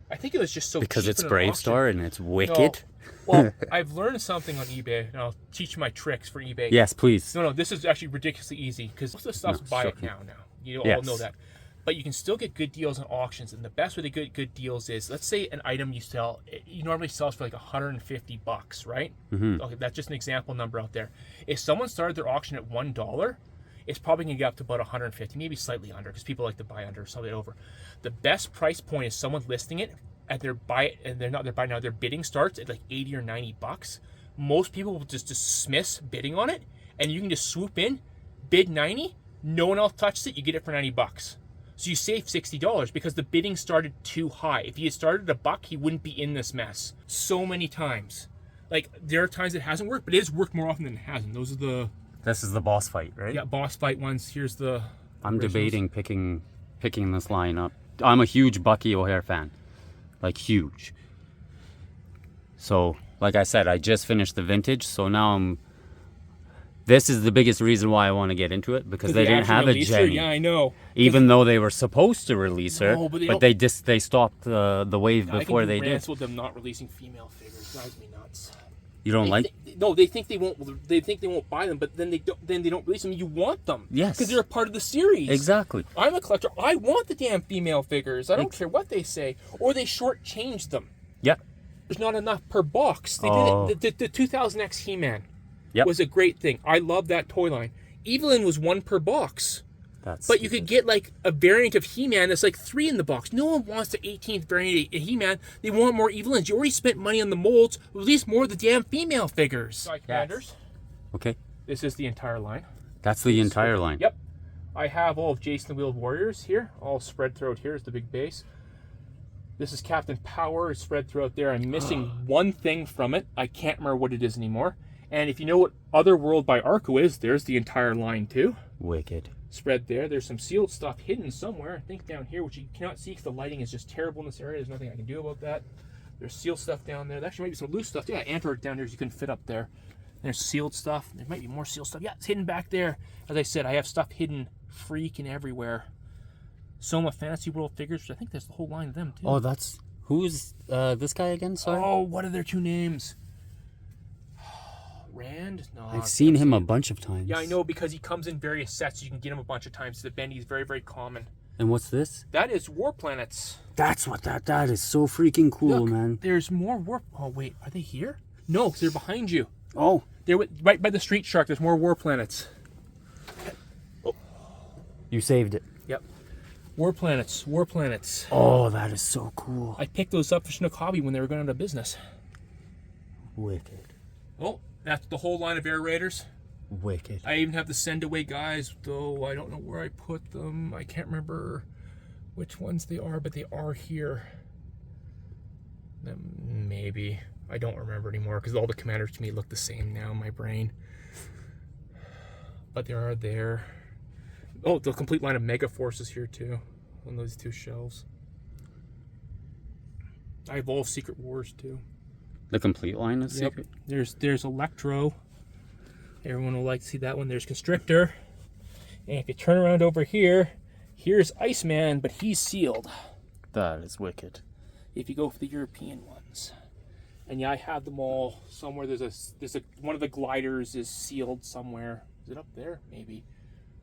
I think it was just so Because cheap it's in an auction. Bravestarr and it's wicked. No. Well, I've learned something on eBay, and I'll teach you my tricks for eBay. Yes, please. No, this is actually ridiculously easy, because most of the stuff's buy it shocking. now. You all Yes. know that. But you can still get good deals on auctions, and the best way to get good deals is, let's say an item you normally sells for like $150, right? Mm-hmm. Okay, that's just an example number out there. If someone started their auction at $1, it's probably going to get up to about 150, maybe slightly under, because people like to buy under, sell it over. The best price point is someone listing it at their their bidding starts at like 80 or $90. Most people will just dismiss bidding on it, and you can just swoop in, bid 90, no one else touches it, you get it for $90. So you save $60 because the bidding started too high. If he had started at $1, he wouldn't be in this mess. So many times. Like, there are times it hasn't worked, but it has worked more often than it hasn't. Those are the This is the boss fight, right? boss fight ones. Here's the I'm originals. debating picking this line up. I'm a huge Bucky O'Hare fan. Like, huge. So, like I said, I just finished the vintage, so now this is the biggest reason why I want to get into it, because they didn't actually have a released her? Jenny. Yeah, I know. Even though they were supposed to release her, No, but but they stopped the wave before they did. rants with them not releasing female figures. Drives me nuts. You don't like? They think they won't. They think they won't buy them, but then they don't release them. You want them, Yes. because they're a part of the series. Exactly. I'm a collector. I want the damn female figures. I don't care what they say, or they shortchange them. Yep. There's not enough per box. They Oh. did it. The 2000X He-Man Yep. was a great thing. I love that toy line. Evelyn was 1 per box. But you could get like a variant of He-Man that's like 3 in the box. No one wants the 18th variant of He-Man. They want more Evelyns. You already spent money on the molds. Release more of the damn female figures. Sorry, Commanders. Okay. This is the entire line. That's the entire line. Yep. I have all of Jayce and the Wheeled Warriors here, all spread throughout here is the big base. This is Captain Power, it's spread throughout there. I'm missing one thing from it. I can't remember what it is anymore. And if you know what Otherworld by Arco is, there's the entire line too. Wicked. Spread there. There's some sealed stuff hidden somewhere, I think down here, which you cannot see because the lighting is just terrible in this area. There's nothing I can do about that. There's sealed stuff down there. There actually might be some loose stuff. Yeah, Antwerp down here, you couldn't fit up there. There's sealed stuff. There might be more sealed stuff. Yeah, it's hidden back there. As I said, I have stuff hidden freaking everywhere. Soma Fantasy World figures, which I think there's the whole line of them, too. Oh, that's... Who's this guy again? Sorry? Oh, what are their two names? Rand? No. I've seen him a bunch of times. Yeah, I know, because he comes in various sets. You can get him a bunch of times. The Bendy's very, very common. And what's this? That is War Planets. That's what that is so freaking cool, Look, man. There's more War... Oh, wait. Are they here? No, because they're behind you. Oh. They're right by the Street Shark. There's more War Planets. Oh. You saved it. Yep. War Planets. War Planets. Oh, that is so cool. I picked those up for Schnook Hobby when they were going out of business. Wicked. Oh, that's the whole line of Air Raiders. Wicked. I even have the Send Away guys, though I don't know where I put them. I can't remember which ones they are, but they are here. Maybe. I don't remember anymore because all the commanders to me look the same now in my brain. But they are there. Oh, the complete line of Mega Forces here too on those two shelves. I have all of Secret Wars too. The complete line is Yep. secret? There's Electro. Everyone will like to see that one. There's Constrictor. And if you turn around over here, here's Iceman, but he's sealed. That is wicked. If you go for the European ones. And yeah, I have them all somewhere. There's a one of the gliders is sealed somewhere. Is it up there? Maybe.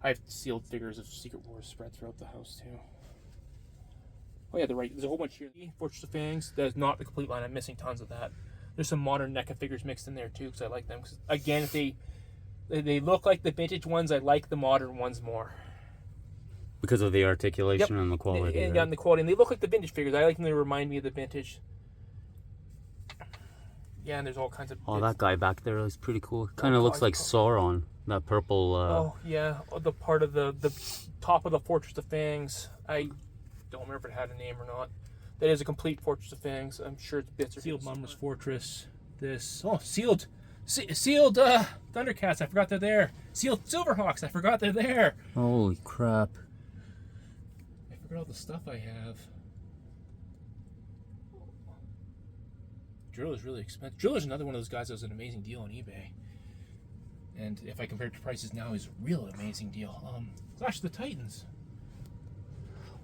I have sealed figures of Secret Wars spread throughout the house too. Oh yeah, they're right. There's a whole bunch here. Fortress of Fangs. That's not the complete line. I'm missing tons of that. There's some modern NECA figures mixed in there too because I like them. Cause again, if they look like the vintage ones, I like the modern ones more. Because of the articulation and the quality. And, right? and the quality. And they look like the vintage figures. I like them. They remind me of the vintage. Yeah, and there's all kinds of... Oh, that guy back there is pretty cool. Kind of looks like Sauron. That purple... Oh, yeah. The part of the top of the Fortress of Fangs. I don't remember if it had a name or not. That is a complete Fortress of Fangs. I'm sure it's bits or Sealed Mummer's Fortress. This... Oh, Sealed... Sealed Thundercats. I forgot they're there. Sealed Silverhawks. I forgot they're there. Holy crap. I forgot all the stuff I have. Driller's really expensive. Driller's another one of those guys that was an amazing deal on eBay. And if I compare it to prices now, he's a real amazing deal. Clash of the Titans.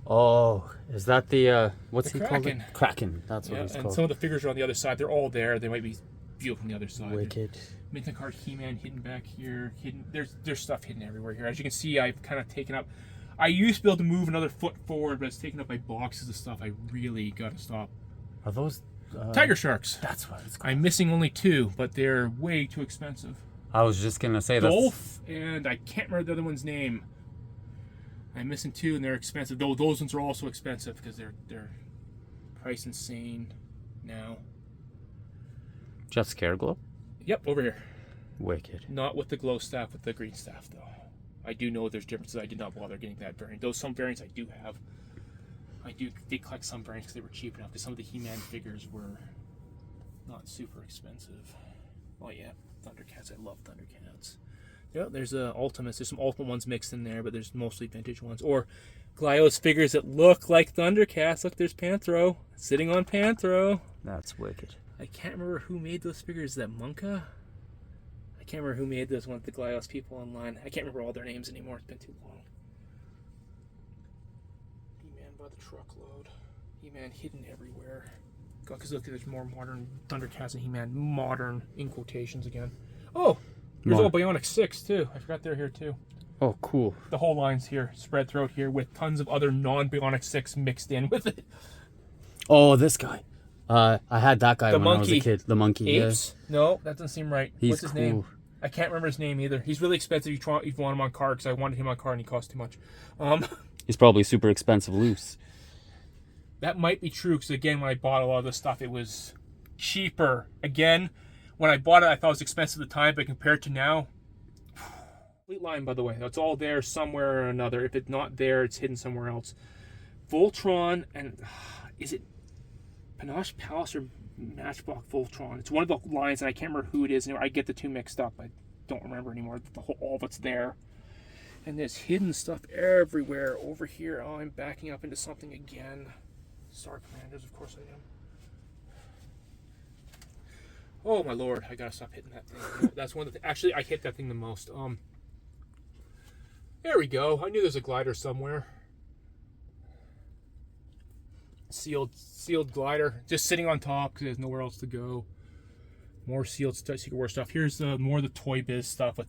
Oh, is that the, what's The he Kraken. called? Kraken. That's what Yeah, it's and called. some of the figures are on the other side. They're all there. They might be viewed from the other side. Wicked. Minton card He-Man hidden back here. Hidden. There's stuff hidden everywhere here. As you can see, I've kind of taken up. I used to be able to move another foot forward, but it's taken up by boxes of stuff. I really got to stop. Are those... TigerSharks. That's what it's called. I'm missing only two, but they're way too expensive. I was just going to say that. Dolph, and I can't remember the other one's name. I'm missing two, and they're expensive. Though those ones are also expensive because they're price insane now. Just Scareglow? Yep, over here. Wicked. Not with the glow staff, with the green staff though. I do know there's differences. I did not bother getting that variant. Those some variants I do have. I did collect some variants because they were cheap enough. Because some of the He-Man figures were not super expensive. Oh yeah, Thundercats. I love Thundercats. Yeah, there's Ultimates. There's some Ultimate ones mixed in there, but there's mostly vintage ones. Or Glyos figures that look like Thundercats. Look, there's Panthro sitting on Panthro. That's wicked. I can't remember who made those figures. Is that Monka? I can't remember who made those ones. The Glyos people online. I can't remember all their names anymore. It's been too long. He-Man by the truckload. He-Man hidden everywhere. Because look, there's more modern Thundercats and He-Man. Modern in quotations again. Oh, there's all Bionic Six too. I forgot they're here too. Oh, cool. The whole line's here, spread throughout here, with tons of other non-Bionic Six mixed in with it. Oh, this guy. I had that guy The when I was monkey. a kid. The monkey. Apes? No, that doesn't seem right. He's What's his cool. name? I can't remember his name either. He's really expensive if you want him on card, because I wanted him on card and he cost too much. He's probably super expensive loose. That might be true, because again, when I bought a lot of this stuff, it was cheaper. Again, when I bought it, I thought it was expensive at the time, but compared to now, complete line, by the way. That's all there somewhere or another. If it's not there, it's hidden somewhere else. Voltron and... is it Panache Palace or Matchbox Voltron? It's one of the lines, and I can't remember who it is. I get the two mixed up. I don't remember anymore. All of it's there. And there's hidden stuff everywhere over here. Oh, I'm backing up into something again. Star Commanders, of course I am. Oh my lord, I gotta stop hitting that thing. That's one of the actually I hit that thing the most. There we go. I knew there's a glider somewhere. Sealed glider, just sitting on top because there's nowhere else to go. More sealed stuff, Secret War stuff. Here's more of the Toy Biz stuff with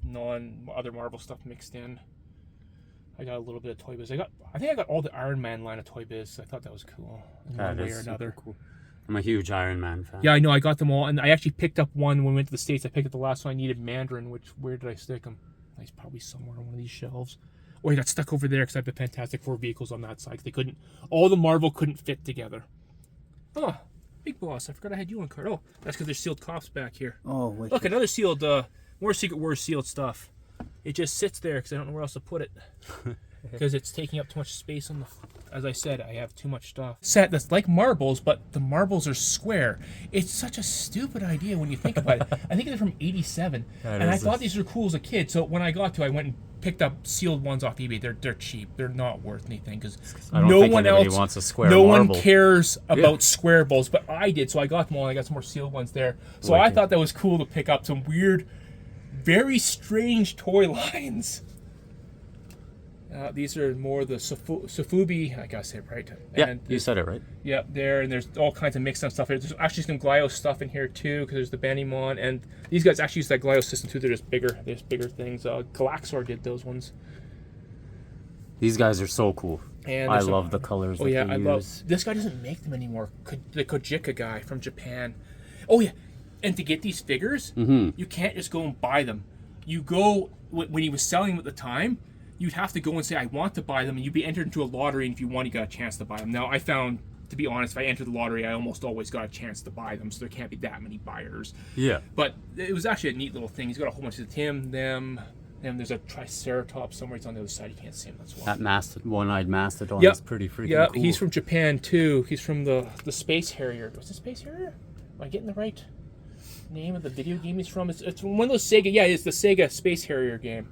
other Marvel stuff mixed in. I got a little bit of Toy Biz. I think I got all the Iron Man line of Toy Biz. I thought that was cool in one way or another. Cool. I'm a huge Iron Man fan. Yeah, I know. I got them all, and I actually picked up one when we went to the States. I picked up the last one I needed, Mandarin. Where did I stick him? He's probably somewhere on one of these shelves. Or he got stuck over there because I have the Fantastic Four vehicles on that side. They couldn't. All the Marvel couldn't fit together. Oh, Big Boss! I forgot I had you on card. Oh, that's because there's sealed cops back here. Oh, wait. Look, another sealed. More Secret Wars sealed stuff. It just sits there because I don't know where else to put it. Because it's taking up too much space on the. As I said, I have too much stuff. Set that's like marbles, but the marbles are square. It's such a stupid idea when you think about it. I think they're from '87, and I thought these were cool as a kid. So when I got to, I went and picked up sealed ones off eBay. They're cheap. They're not worth anything because no one else wants a square no marble. one cares about square balls, but I did. So I got them all. And I got some more sealed ones there. So I thought that was cool to pick up some weird, very strange toy lines. These are more the Sofubi, I gotta say it right. Yeah, and you said it right. Yeah, there, and there's all kinds of mixed up stuff here. There's actually some Glyos stuff in here too, because there's the Bandimon, and these guys actually use that Glyos system too. They're just bigger. There's bigger things. Galaxor did those ones. These guys are so cool. And I love the colors. Oh yeah, I love. This guy doesn't make them anymore. The Kojika guy from Japan. Oh yeah, and to get these figures, you can't just go and buy them. You go when he was selling them at the time. You'd have to go and say, I want to buy them, and you'd be entered into a lottery, and if you won, you got a chance to buy them. Now, I found, to be honest, if I entered the lottery, I almost always got a chance to buy them, so there can't be that many buyers. Yeah. But it was actually a neat little thing. He's got a whole bunch of them. There's a Triceratops somewhere. It's on the other side. You can't see him. That's why. That one-eyed mastodon is pretty freaking cool. He's from Japan, too. He's from the Space Harrier. Was it Space Harrier? Am I getting the right name of the video game he's from? It's one of those Sega. Yeah, it's the Sega Space Harrier game.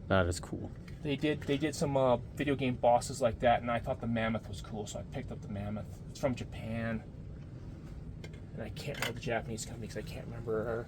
That is cool. They did some video game bosses like that, and I thought the Mammoth was cool, so I picked up the Mammoth. It's from Japan, and I can't remember the Japanese company because I can't remember.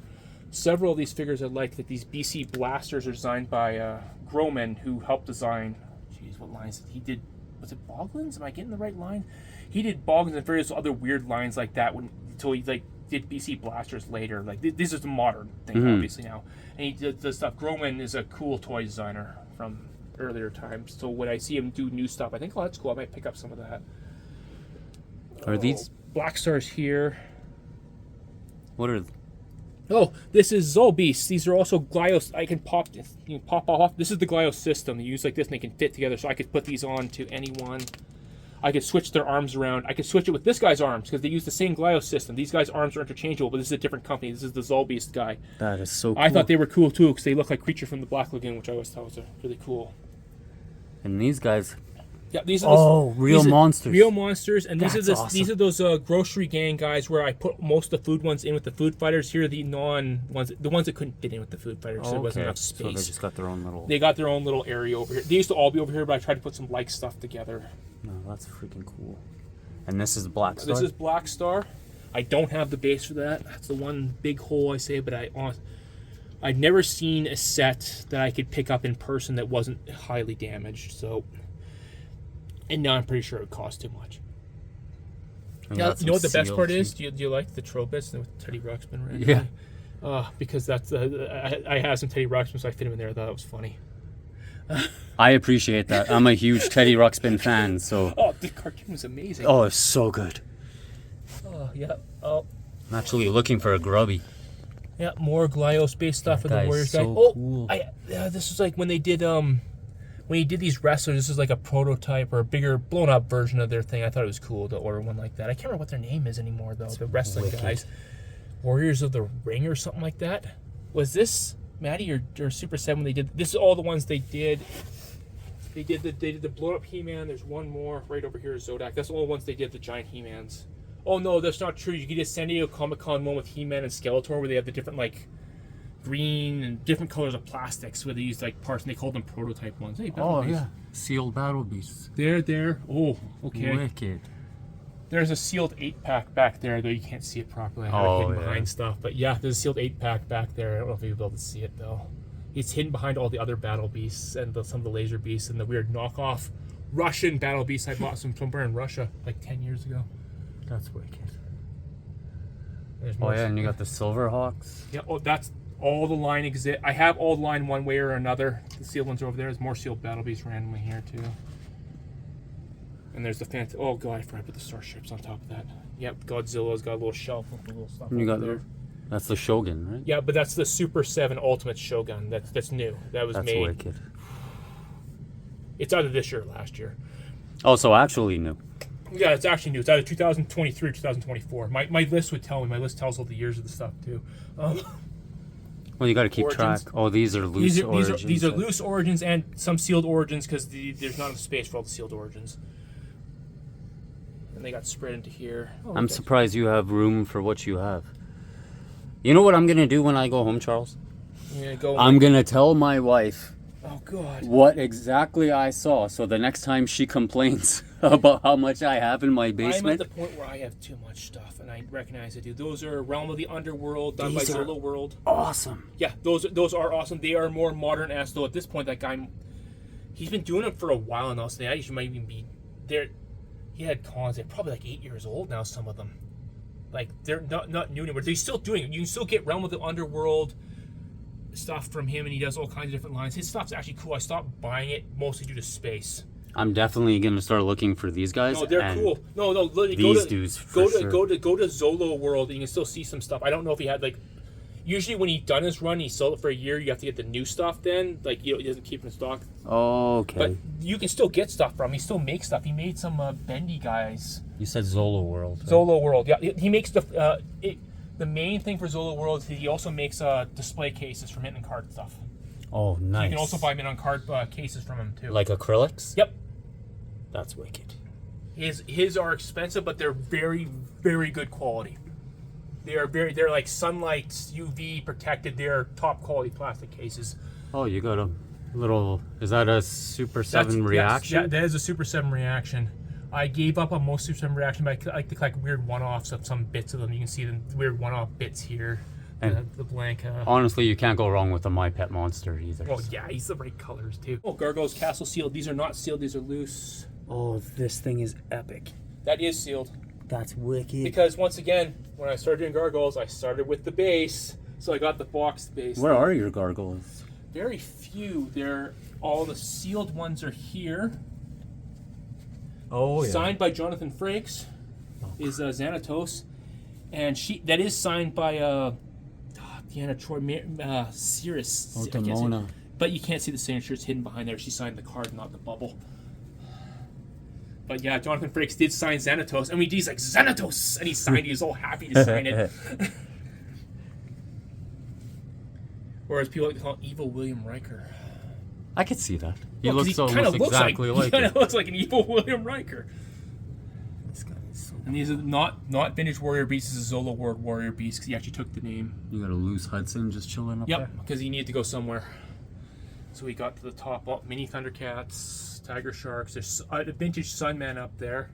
Several of these figures I like. That these BC blasters are designed by Groman, who helped design. Jeez, what lines he did? Was it Boglins? Am I getting the right line? He did Boglins and various other weird lines like that. Until he did BC blasters later. Like this is the modern thing, obviously now. And he did the stuff. Groman is a cool toy designer from earlier times, so when I see him do new stuff, I think, oh, that's cool. I might pick up some of that. Are these Blackstar's here? What are? Oh, this is Zolbeast. These are also Glyos. I can pop off. This is the Glyos system. You use like this, and they can fit together. So I could put these on to anyone. I could switch their arms around. I could switch it with this guy's arms because they use the same Glyos system. These guys' arms are interchangeable, but this is a different company. This is the Zolbeast guy. That is so cool. I thought they were cool too because they look like Creature from the Black Lagoon, which I always thought was really cool. And these guys. Yeah, these are real monsters. Real monsters, and these are awesome. These are those grocery gang guys where I put most of the food ones in with the food fighters. Here are the ones that couldn't fit in with the food fighters. So there wasn't enough space. So they just got their own little. They got their own little area over here. They used to all be over here, but I tried to put some like stuff together. No, that's freaking cool. And this is Blackstar. This is Blackstar. I don't have the base for that. That's the one big hole I say, but I've never seen a set that I could pick up in person that wasn't highly damaged. So, and now I'm pretty sure it would cost too much. Now, you know what the best part is? Do you like the Trobits with Teddy Ruxpin? Right? Yeah. Because that's I have some Teddy Ruxpin, so I fit him in there. I thought that was funny. I appreciate that. I'm a huge Teddy Ruxpin fan, so. Oh, the cartoon was amazing. Oh, it's so good. Oh, yeah. Oh. I'm actually looking for a grubby. Yeah, more Glyos-based stuff with the Warriors guy. So cool. This was like when they did these wrestlers. This is like a prototype or a bigger, blown-up version of their thing. I thought it was cool to order one like that. I can't remember what their name is anymore, though. The wrestling guys, Warriors of the Ring or something like that. Was this Maddie or Super 7 when they did? This is all the ones they did. They did the blown-up He-Man. There's one more right over here, Zodak. That's all the ones they did. The giant He-Mans. Oh no, that's not true. You get a San Diego Comic-Con one with He-Man and Skeletor where they have the different like green and different colors of plastics where they use like parts and they call them prototype ones. Hey, yeah, sealed battle beasts. There. Oh, okay. Wicked. There's a sealed 8-pack back there, though you can't see it properly. I have it hidden behind stuff. But yeah, there's a sealed 8-pack back there. I don't know if you'll be able to see it, though. It's hidden behind all the other battle beasts and some of the laser beasts and the weird knockoff Russian battle beasts I bought somewhere in Russia like 10 years ago. That's wicked. Oh yeah, and you got the Silverhawks. Yeah, that's all the line exist. I have all the line one way or another. The sealed ones are over there. There's more sealed battle beasts randomly here too. And there's the fancy. Oh god, I forgot to put the starships on top of that. Yep, Godzilla's got a little shelf with a little stuff. You got there. That's the Shogun, right? Yeah, but that's the Super 7 Ultimate Shogun. That's new. That was That's made. wicked. It's either this year or last year. Oh, so actually new. Yeah, it's actually new. It's either 2023 or 2024. My list would tell me. My list tells all the years of the stuff too. Well, you got to keep Origins. track. Oh, these are loose origins. These are loose origins and some sealed origins because there's not enough space for all the sealed origins. And they got spread into here. Oh, I'm okay. surprised you have room for what you have. You know what I'm gonna do when I go home, Charles? Yeah, go. I'm gonna tell my wife Oh god. what exactly I saw, so the next time she complains about how much I have in my I'm at basement. the point where I have too much stuff, and I recognize it, dude. Those are Realm of the Underworld done These by are Zolo World. Awesome. Yeah, those are awesome. They are more modern as though at this point that guy, he's been doing it for a while now. So they might even be there. He had cons. They're probably like 8 years old now. Some of them, like they're not new anymore. They're still doing it. You can still get Realm of the Underworld stuff from him, and he does all kinds of different lines. His stuff's actually cool. I stopped buying it mostly due to space. I'm definitely gonna start looking for these guys. No, they're and cool. No, these dudes for sure. go to Zolo World, and you can still see some stuff. I don't know if he had like. Usually, when he's done his run, he sold it for a year. You have to get the new stuff. Then, like, he doesn't keep it in stock. Oh, okay. But you can still get stuff from him. He still makes stuff. He made some bendy guys. You said Zolo World. Right? Zolo World, yeah. He makes the main thing for Zolo World is he also makes display cases for mint and card stuff. Oh, nice. So you can also buy mint on card cases from him too. like acrylics. Yep. That's wicked. His are expensive, but they're very, very good quality. They're like sunlight UV protected. They're top quality plastic cases. Oh, you got a little. Is that a Super 7 reaction? Yeah, that is a Super 7 reaction. I gave up on most Super 7 reaction, but I like to collect weird one-offs of some bits of them. You can see the weird one-off bits here. And the blank. Honestly, you can't go wrong with a My Pet Monster either. Oh yeah, he's the right colors too. Oh, Gargoyle's Castle sealed. These are not sealed. These are loose. Oh, this thing is epic. That is sealed. That's wicked. Because once again, when I started doing gargoyles, I started with the base, so I got the boxed base. Where are your gargoyles? Very few. All the sealed ones are here. Oh yeah. Signed by Jonathan Frakes is Xanatos, and that is signed by Deanna Troy Cirrus. Oh, I can't see- Demona. But you can't see the signature; it's hidden behind there. She signed the card, not the bubble. But yeah, Jonathan Frakes did sign Xanatos, and he's like, Xanatos! And he signed it, he was all happy to sign it. Whereas people like to call him Evil William Riker. I could see that. He Well, 'cause looks he almost kinda looks exactly he like kind it. of looks like an Evil William Riker. This guy is so. And these are not Vintage Warrior Beasts, this is Zolo World Warrior Beast, because he actually took the name. You got a loose Hudson just chilling up there? Yep, because he needed to go somewhere. So we got to the top. Oh, mini Thundercats, TigerSharks. There's a vintage Sunman up there.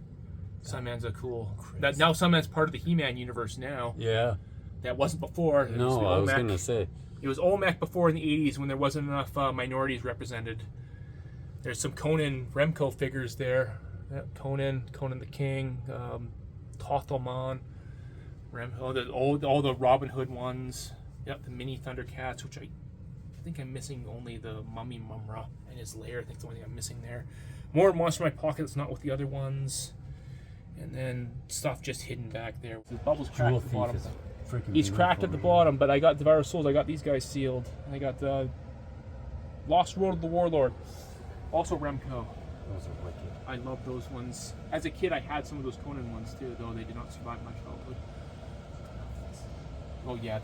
Sunman's a cool. Now Sunman's part of the He-Man universe now. Yeah. That wasn't before. It was No, the I was Olmec. going to say. It was Olmec before in the 80s when there wasn't enough minorities represented. There's some Conan Remco figures there. Yeah, Conan the King, Tothelmon, all the Robin Hood ones. Yep, the mini Thundercats, which I think I'm missing only the Mummy Mumra and his lair. I think the only thing I'm missing there. More Monster in My Pocket that's not with the other ones. And then stuff just hidden back there. The bubble's cracked at the bottom. He's cracked at the bottom, but I got Devour Souls. I got these guys sealed. I got the Lost Road of the Warlord. Also Remco. Those are wicked. I love those ones. As a kid, I had some of those Conan ones too, though they did not survive my childhood. Oh yeah,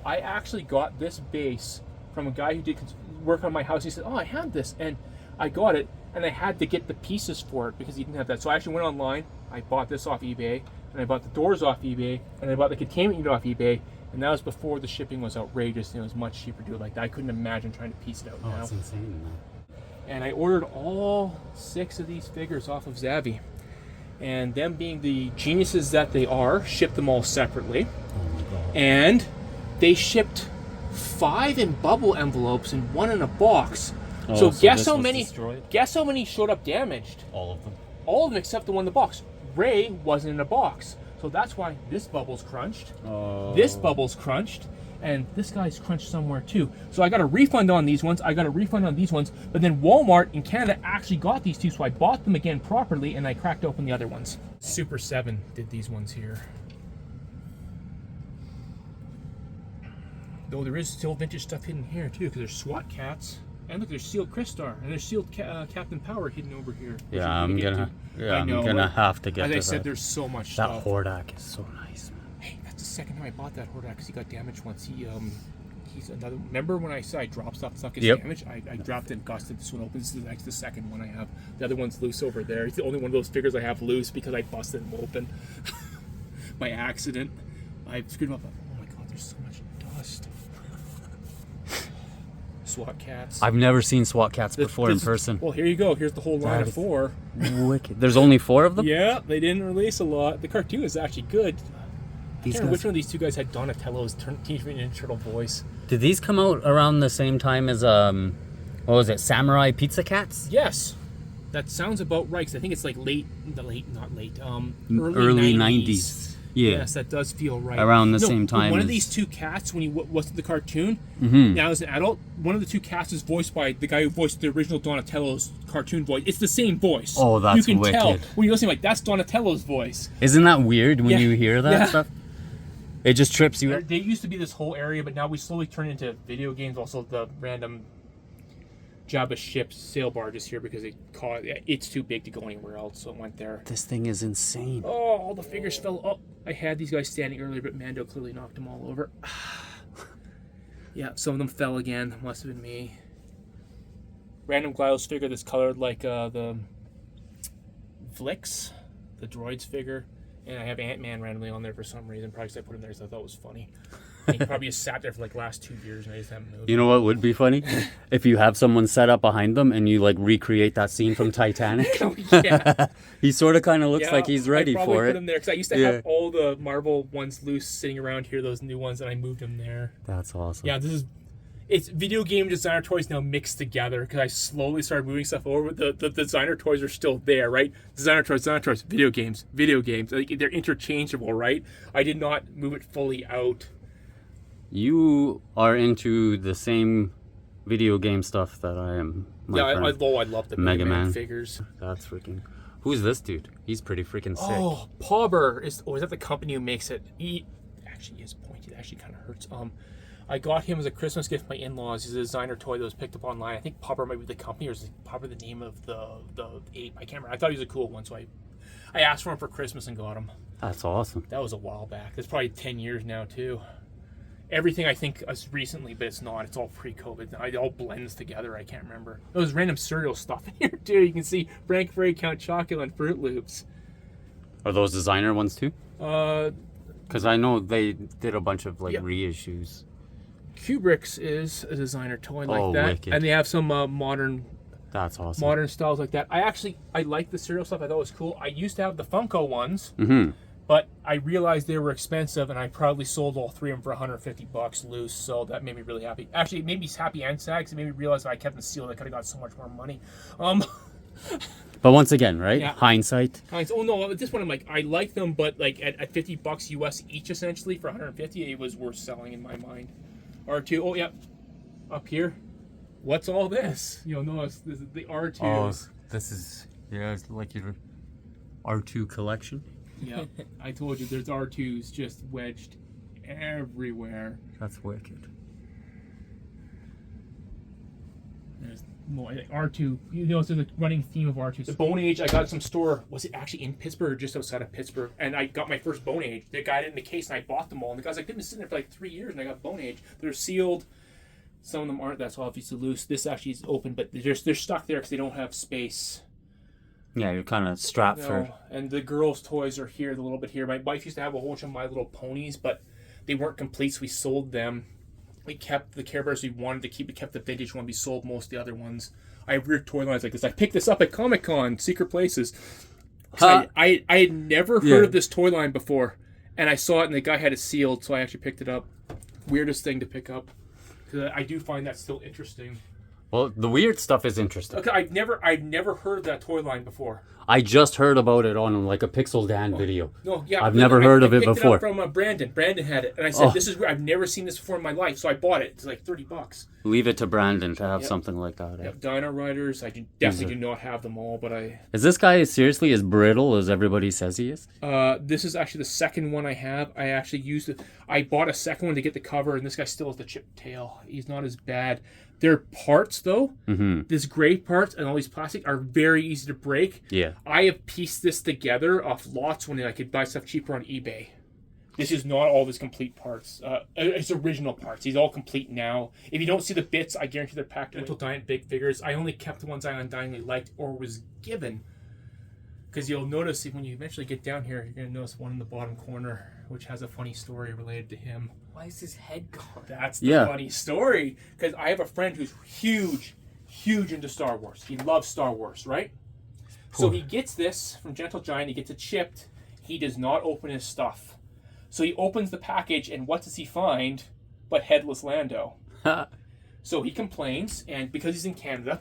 I actually got this base from a guy who did work on my house. He said, "Oh, I had this," and I got it, and I had to get the pieces for it because he didn't have that. So I actually went online. I bought this off eBay, and I bought the doors off eBay, and I bought the containment unit off eBay, and that was before the shipping was outrageous, and it was much cheaper to do it like that. I couldn't imagine trying to piece it out now. That's insane, man. And I ordered all 6 of these figures off of Zavvi. and them being the geniuses that they are, shipped them all separately. Oh my god. And they shipped 5 in bubble envelopes and 1 in a box. Oh, so guess this how was many? destroyed? Guess how many showed up damaged? All of them. All of them except the one in the box. Ray wasn't in a box, so that's why this bubble's crunched. Oh. This bubble's crunched, and this guy's crunched somewhere too. So I got a refund on these ones. I got a refund on these ones, but then Walmart in Canada actually got these two, so I bought them again properly, and I cracked open the other ones. Super 7 did these ones here. Though there is still vintage stuff hidden here too, because there's SWAT cats. And look, there's sealed Crystar, and there's sealed Captain Power hidden over here. Yeah, I'm gonna have to get As to I said, that. there's so much That stuff. Hordak is so nice, man. Hey, that's the second time I bought that Hordak because he got damaged once. He's another. Remember when I said I dropped stuff gets damaged? I dropped it and gusted. This one opens. This is the second one I have. The other one's loose over there. It's the only one of those figures I have loose because I busted them open by accident. I screwed them up. Oh my god, there's so much dust. SWAT cats. I've never seen SWAT cats before in person. Well, here you go. Here's the whole line That of is 4. Wicked. There's only 4 of them? Yeah, they didn't release a lot. The cartoon is actually good. I These can't remember which guys, one of these two guys had Donatello's Teenage Mutant Ninja Turtle voice. Did these come out around the same time as what was it, Samurai Pizza Cats? Yes, that sounds about right. 'Cause I think it's like early Early 90s. 90s. Yeah. Yes, that does feel right. Around the same time One of as- these two cats, when he was the cartoon, Mhm. now as an adult, one of the two cats is voiced by the guy who voiced the original Donatello's cartoon voice. It's the same voice. Oh, that's You can tell wicked. when you listen, like that's Donatello's voice. Isn't that weird when Yeah. you hear that Yeah. stuff? It just trips you out. There used to be this whole area, but now we slowly turn into video games. Also, the random Jabba ships, sail barges here because it's too big to go anywhere else, so it went there. this thing is insane. Oh, all the figures fell. Oh, I had these guys standing earlier, but Mando clearly knocked them all over. Yeah, some of them fell again. Must have been me. Random GRAILS figure that's colored like the Vlix, the droids figure. And I have Ant-Man randomly on there for some reason. Probably because I put him there because I thought it was funny. And he probably just sat there for like last 2 years and I just haven't moved. You know what would be funny? If you have someone set up behind them and you like recreate that scene from Titanic. Oh, yeah. He sort of kind of looks Yeah, like he's ready I probably for put it. him there because I used to Yeah. have all the Marvel ones loose sitting around here, those new ones, and I moved them there. That's awesome. Yeah, it's video game designer toys now mixed together because I slowly started moving stuff over. The designer toys are still there, right? Designer toys, video games. Like, they're interchangeable, right? I did not move it fully out. You are into the same video game stuff that I am. I friend. love the Mega Mega Man Man. figures. That's freaking. Who's this dude? He's pretty freaking sick. Oh, Pauber is that the company who makes it? He actually is pointed. It actually kind of hurts. I got him as a Christmas gift from my in-laws. He's a designer toy that was picked up online. I think Pauber might be the company, or is Pauber the name of the ape? I can't remember. I thought he was a cool one, so I asked for him for Christmas and got him. That's awesome. That was a while back. That's probably 10 years now too. Everything I think is recently, but it's not. It's all pre-COVID. It all blends together. I can't remember. There's random cereal stuff in here too. You can see Frankfurter, Count Chocula, and Fruit Loops. Are those designer ones too? Because I know they did a bunch of like Yep. reissues. Kubrick's is a designer toy like Oh, that, wicked. and they have some modern That's awesome. modern styles like that. I like the cereal stuff. I thought it was cool. I used to have the Funko ones, Mm-hmm. but I realized they were expensive, and I proudly sold all 3 of them for $150 loose. So that made me really happy. Actually, it made me happy and sad because it made me realize if I kept them sealed, I could have got so much more money. But once again, right? Yeah. Hindsight. Oh no, at this point I'm like, I like them, but like at $50 US each, essentially for $150, it was worth selling in my mind. R2. Oh yeah, up here. What's all this? This is the R2s. This is it's like your R2 collection. Yeah, I told you there's R2s just wedged everywhere. That's wicked. There's more R2. It's a running theme of R2. The Bone Age, I got at some store. Was it actually in Pittsburgh or just outside of Pittsburgh? And I got my first Bone Age. The guy had it in the case, and I bought them all. And the guy's like, they've been sitting there for like 3 years, and I got Bone Age. They're sealed. Some of them aren't. That's obviously loose. This actually is open, but they're stuck there because they don't have space. Yeah, you're kind of strapped for. And the girls' toys are here, a little bit here. My wife used to have a whole bunch of My Little Ponies, but they weren't complete, so we sold them. We kept the Care Bears we wanted to keep. We kept the vintage one. We sold most of the other ones. I have weird toy lines like this. I picked this up at Comic-Con, Secret Places. I had never heard of this toy line before, and I saw it, and the guy had it sealed, so I actually picked it up. Weirdest thing to pick up, because I do find that still interesting. Well, the weird stuff is interesting. Okay, I've never heard of that toy line before. I just heard about it on like a Pixel Dan video. No, yeah, I've never heard of it before. I picked it up from Brandon. Brandon had it, and I said, "This is I've never seen this before in my life." So I bought it. It's like $30. Leave it to Brandon to have something like that. Yeah, Dino-Riders. I definitely do not have them all, but I. Is this guy seriously as brittle as everybody says he is? This is actually the second one I have. I actually used it. I bought a second one to get the cover, and this guy still has the chipped tail. He's not as bad. Their parts, though, this gray parts and all these plastic are very easy to break. Yeah. I have pieced this together off lots when I could buy stuff cheaper on eBay. This is not all of his complete parts. It's original parts. He's all complete now. If you don't see the bits, I guarantee they're packed into giant big figures. I only kept the ones I undyingly liked or was given. Because you'll notice when you eventually get down here, you're going to notice one in the bottom corner, which has a funny story related to him. Why is his head gone? That's the funny story. Because I have a friend who's huge into Star Wars. He loves Star Wars, right? So he gets this from Gentle Giant. He gets it shipped. He does not open his stuff. So he opens the package, and what does he find but Headless Lando? So he complains, and because he's in Canada,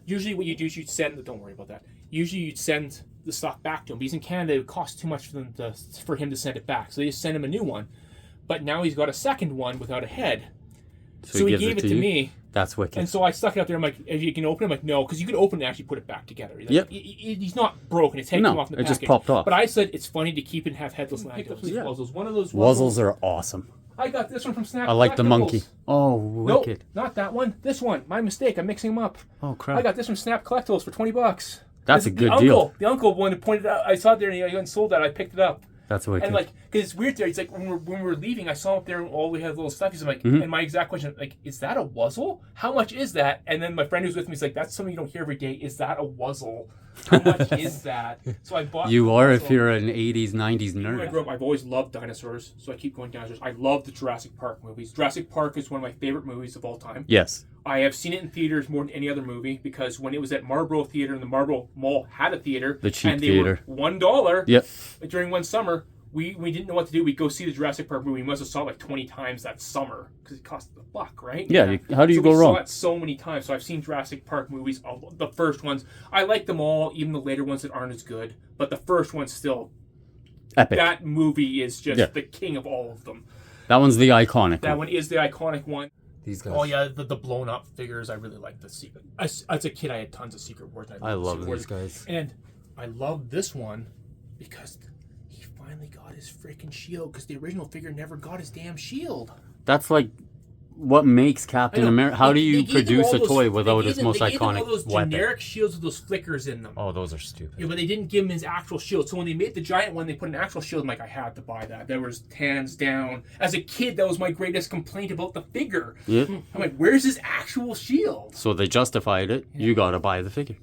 usually what you do is you'd send... Don't worry about that. Usually you'd send the stuff back to him. But he's in Canada. It would cost too much for him to send it back. So they just send him a new one. But now he's got a second one without a head. So he gave it to me. That's wicked. And so I stuck it out there. I'm like, if you can open it, I'm like, no, because you can open it and actually put it back together. Like, yep. He's not broken. His head came off in the package. It just popped off. But I said it's funny to keep it and have Headless Lando. Wuzzles. One of those Wuzzles are awesome. I got this one from Snap. I like the monkey. Oh, wicked. Nope, not that one. This one. My mistake. I'm mixing them up. Oh, crap. I got this from Snap Collectibles for $20. That's a good deal. The uncle one that pointed out. I saw it there and he went and sold that. I picked it up. That's wicked. And like, because it's weird there. He's like, when we were leaving, I saw him up there and all we had little stuff. He's like, and my exact question, like, is that a Wuzzle? How much is that? And then my friend who's with me is like, that's something you don't hear every day. Is that a Wuzzle? How much is that? So I bought. You are if you're an 80s, 90s nerd. When I grew up, I've always loved dinosaurs, so I keep going dinosaurs. I love the Jurassic Park movies. Jurassic Park is one of my favorite movies of all time. Yes. I have seen it in theaters more than any other movie because when it was at Marlboro Theater and the Marlboro Mall had a theater, the cheap and they theater, were $1. Yep. During one summer, we didn't know what to do. We'd go see the Jurassic Park movie. We must have saw it like 20 times that summer because it cost $1, right? Yeah. How do you go wrong? We saw it so many times. So I've seen Jurassic Park movies, the first ones. I like them all, even the later ones that aren't as good. But the first one's still epic. That movie is just the king of all of them. That one's the iconic. That one is the iconic one. These guys. Oh yeah, the blown up figures. I really like the Secret. As a kid, I had tons of Secret Wars. I love these guys. And I love this one because he finally got his freaking shield because the original figure never got his damn shield. That's like what makes Captain America. How do you produce a toy without his most iconic all those weapon? Generic shields with those flickers in them. Oh, those are stupid. Yeah, but they didn't give him his actual shield. So when they made the giant one, they put an actual shield. I'm like, I had to buy that. There was hands down. As a kid, that was my greatest complaint about the figure. Yep. I'm like, where's his actual shield? So they justified it. Yeah. You gotta buy the figure.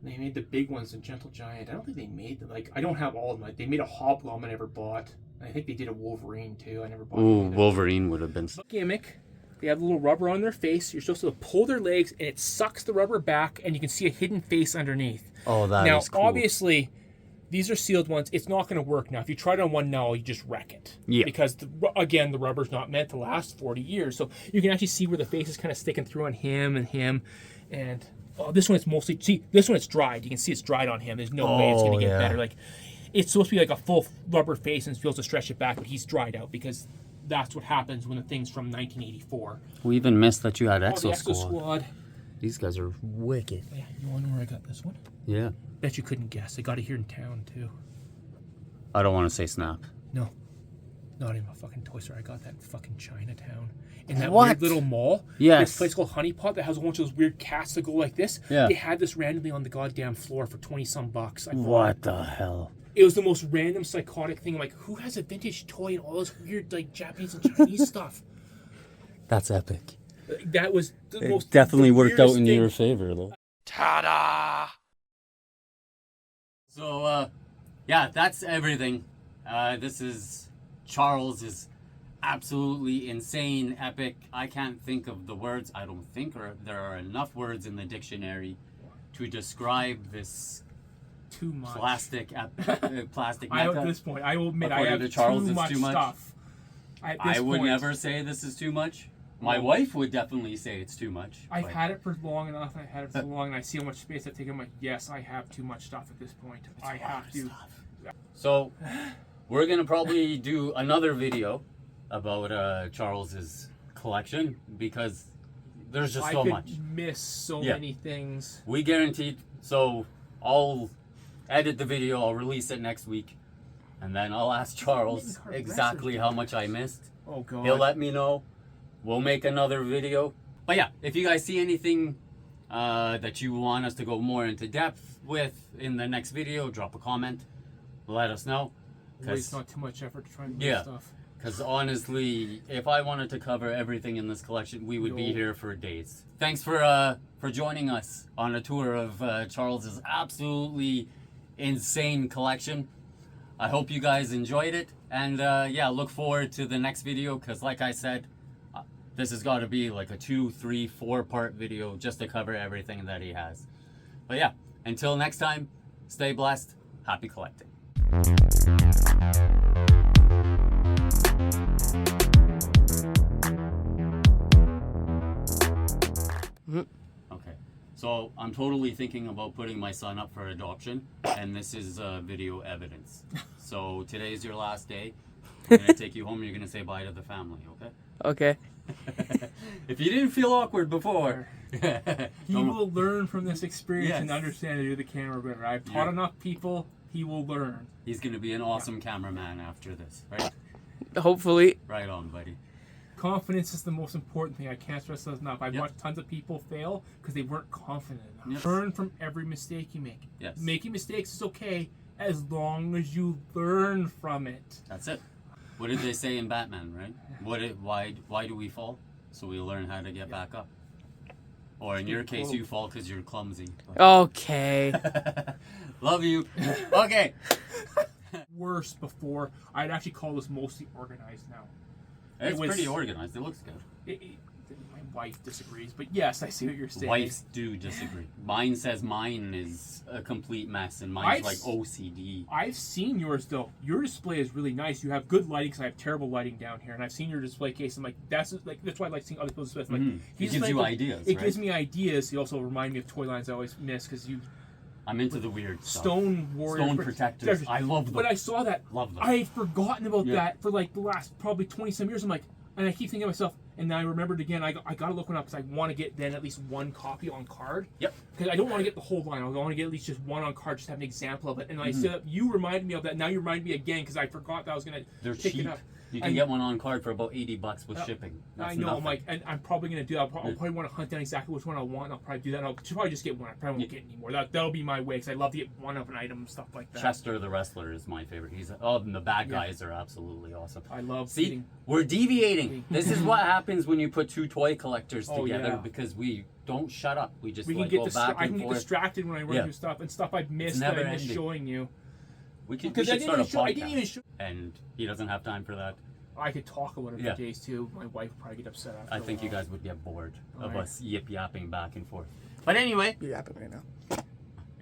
They made the big ones in Gentle Giant. I don't think they made them. Like, I don't have all of them. Like, they made a Hobgoblin I never bought. I think they did a Wolverine too. I never bought. Ooh, Wolverine would have been. Gimmick. They have a little rubber on their face. You're supposed to pull their legs, and it sucks the rubber back, and you can see a hidden face underneath. Oh, that is cool. Now, obviously, these are sealed ones. It's not going to work now. If you try it on one now, you just wreck it. Yeah. Because, again, the rubber's not meant to last 40 years. So you can actually see where the face is kind of sticking through on him. And this one is mostly... See, this one it's dried. You can see it's dried on him. There's no way it's going to get better. Like, it's supposed to be like a full rubber face and it's supposed to stretch it back, but he's dried out because... That's what happens when the thing's from 1984. We even missed that you had Exo Exo Squad. These guys are wicked. Yeah, you want to know where I got this one? Yeah. Bet you couldn't guess. I got it here in town, too. I don't want to say Snap. No. Not even a fucking toy store. I got that in fucking Chinatown. In that weird little mall. Yes. This place called Honey Pot that has a bunch of those weird cats that go like this. Yeah. They had this randomly on the goddamn floor for 20-some bucks. What the hell? It was the most random, psychotic thing. I'm like, who has a vintage toy and all this weird, like, Japanese and Chinese stuff? That's epic. That was the most... Definitely worked out in your favor, though. Ta-da! So, yeah, that's everything. This is... Charles is absolutely insane, epic. I can't think of the words. I don't think there are enough words in the dictionary to describe this too much. Plastic At mecca. this point, I will admit I According have to Charles, too it's much too much? stuff. At this I would point. never say this is too much. My Oh. wife would definitely say it's too much. I've but had it for long enough, and I had it for so long, and I see how much space I've taken. I'm like, yes, I have too much stuff at this point. I have to. So, we're gonna probably do another video about Charles's collection because there's just so I could much. miss so Yeah. many things. We guaranteed. So I'll edit the video. I'll release it next week, and then I'll ask Charles exactly how much I missed. Oh god. He'll let me know. We'll make another video. But yeah, if you guys see anything that you want us to go more into depth with in the next video, drop a comment. Let us know. It's not too much effort to try and do Yeah. stuff. Because honestly, if I wanted to cover everything in this collection, we would be No. here for days. Thanks for joining us on a tour of Charles's absolutely insane collection. I hope you guys enjoyed it, and yeah, look forward to the next video. Because like I said, this has got to be like a 2, 3, 4-part video just to cover everything that he has. But yeah, until next time, stay blessed. Happy collecting. Okay, so I'm totally thinking about putting my son up for adoption, and this is video evidence. So today's your last day. I'm gonna take you home. You're gonna say bye to the family, okay? Okay. If you didn't feel awkward before, He will learn from this experience and Yes. understand to do the camera better. I've taught Yeah. enough people. He will learn. He's gonna be an awesome cameraman after this, right? Hopefully. Right on, buddy. Confidence is the most important thing. I can't stress that enough. I've Yep. watched tons of people fail because they weren't confident enough. Yes. Learn from every mistake you make. Yes. Making mistakes is okay as long as you learn from it. That's it. What did they say in Batman, right? Why do we fall? So we learn how to get back up. Or in your case, you fall because you're clumsy. Okay. Love you. Okay. Worse before, I'd actually call this mostly organized now. It's was- pretty organized. It looks good. My wife disagrees, but yes, I see what you're saying. Wives do disagree. Mine says mine is a complete mess, and mine's I've like s- OCD. I've seen yours though. Your display is really nice. You have good lighting because I have terrible lighting down here, and I've seen your display case. I'm like, that's why I like seeing other people's displays. I'm like, Mhm. he's It gives like- you ideas, It right? gives me ideas. You also remind me of toy lines I always miss because you I'm into the weird stuff. Stone Warrior Stone protectors. I love them. But I saw that. Love them. I had forgotten about Yeah. that for like the last probably 20 some years. I'm like, and I keep thinking to myself, and then I remembered again. I gotta look one up because I want to get then at least one copy on card. Yep. Because I don't want to get the whole line. I want to get at least just one on card, just to have an example of it. And I Mm-hmm. said, you reminded me of that. Now you remind me again because I forgot that I was gonna They're pick cheap. it up. You can I- get one on card for about $80 with shipping. That's I know. nothing. I'm like, and I'm probably gonna do that. I'll probably want to hunt down exactly which one I want. And I'll probably do that. I'll probably just get one. I probably won't get any more. That'll be my way because I love to get one of an item and stuff like that. Chester the wrestler is my favorite. And the bad guys are absolutely awesome. I love See, getting- we're deviating. This is what happens when you put two toy collectors Oh, together yeah. because we don't shut up. We just We can like get go back I and can get forth. distracted when I run Yeah. through stuff and stuff I've missed never that I'm just ending. showing you. We should Because I start a didn't even podcast. show. And he doesn't have time for that. I could talk about it Yeah. for days too. My wife would probably get upset after I a think you while. guys would get bored of Alright. us yip-yapping back and forth. But anyway, You're yapping right now.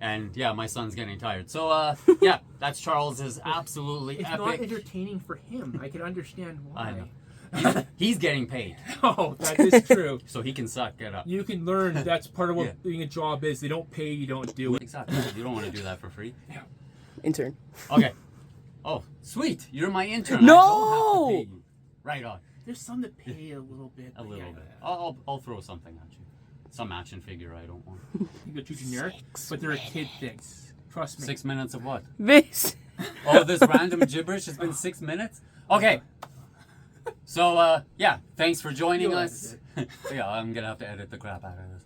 and yeah, my son's getting tired. So, yeah, that's Charles's absolutely It's not epic. entertaining for him. I can understand I why. know. He's getting paid, Oh, that is true. so he can suck it up. You can learn. That's part of what Yeah. being a job is. They don't pay you, don't do it. Exactly. You don't want to do that for free. Intern. Okay. Oh, sweet. You're my intern. No! I don't have to pay you. Right on. There's some that pay a little bit. A but little yeah. bit. I'll throw something at you. Some action figure I don't want. You go too generic, but they're a kid thing. Trust me. 6 minutes of what? This. Oh, this random gibberish has been 6 minutes? Okay. So, yeah, thanks for joining You'll us. Yeah, I'm going to have to edit the crap out of this.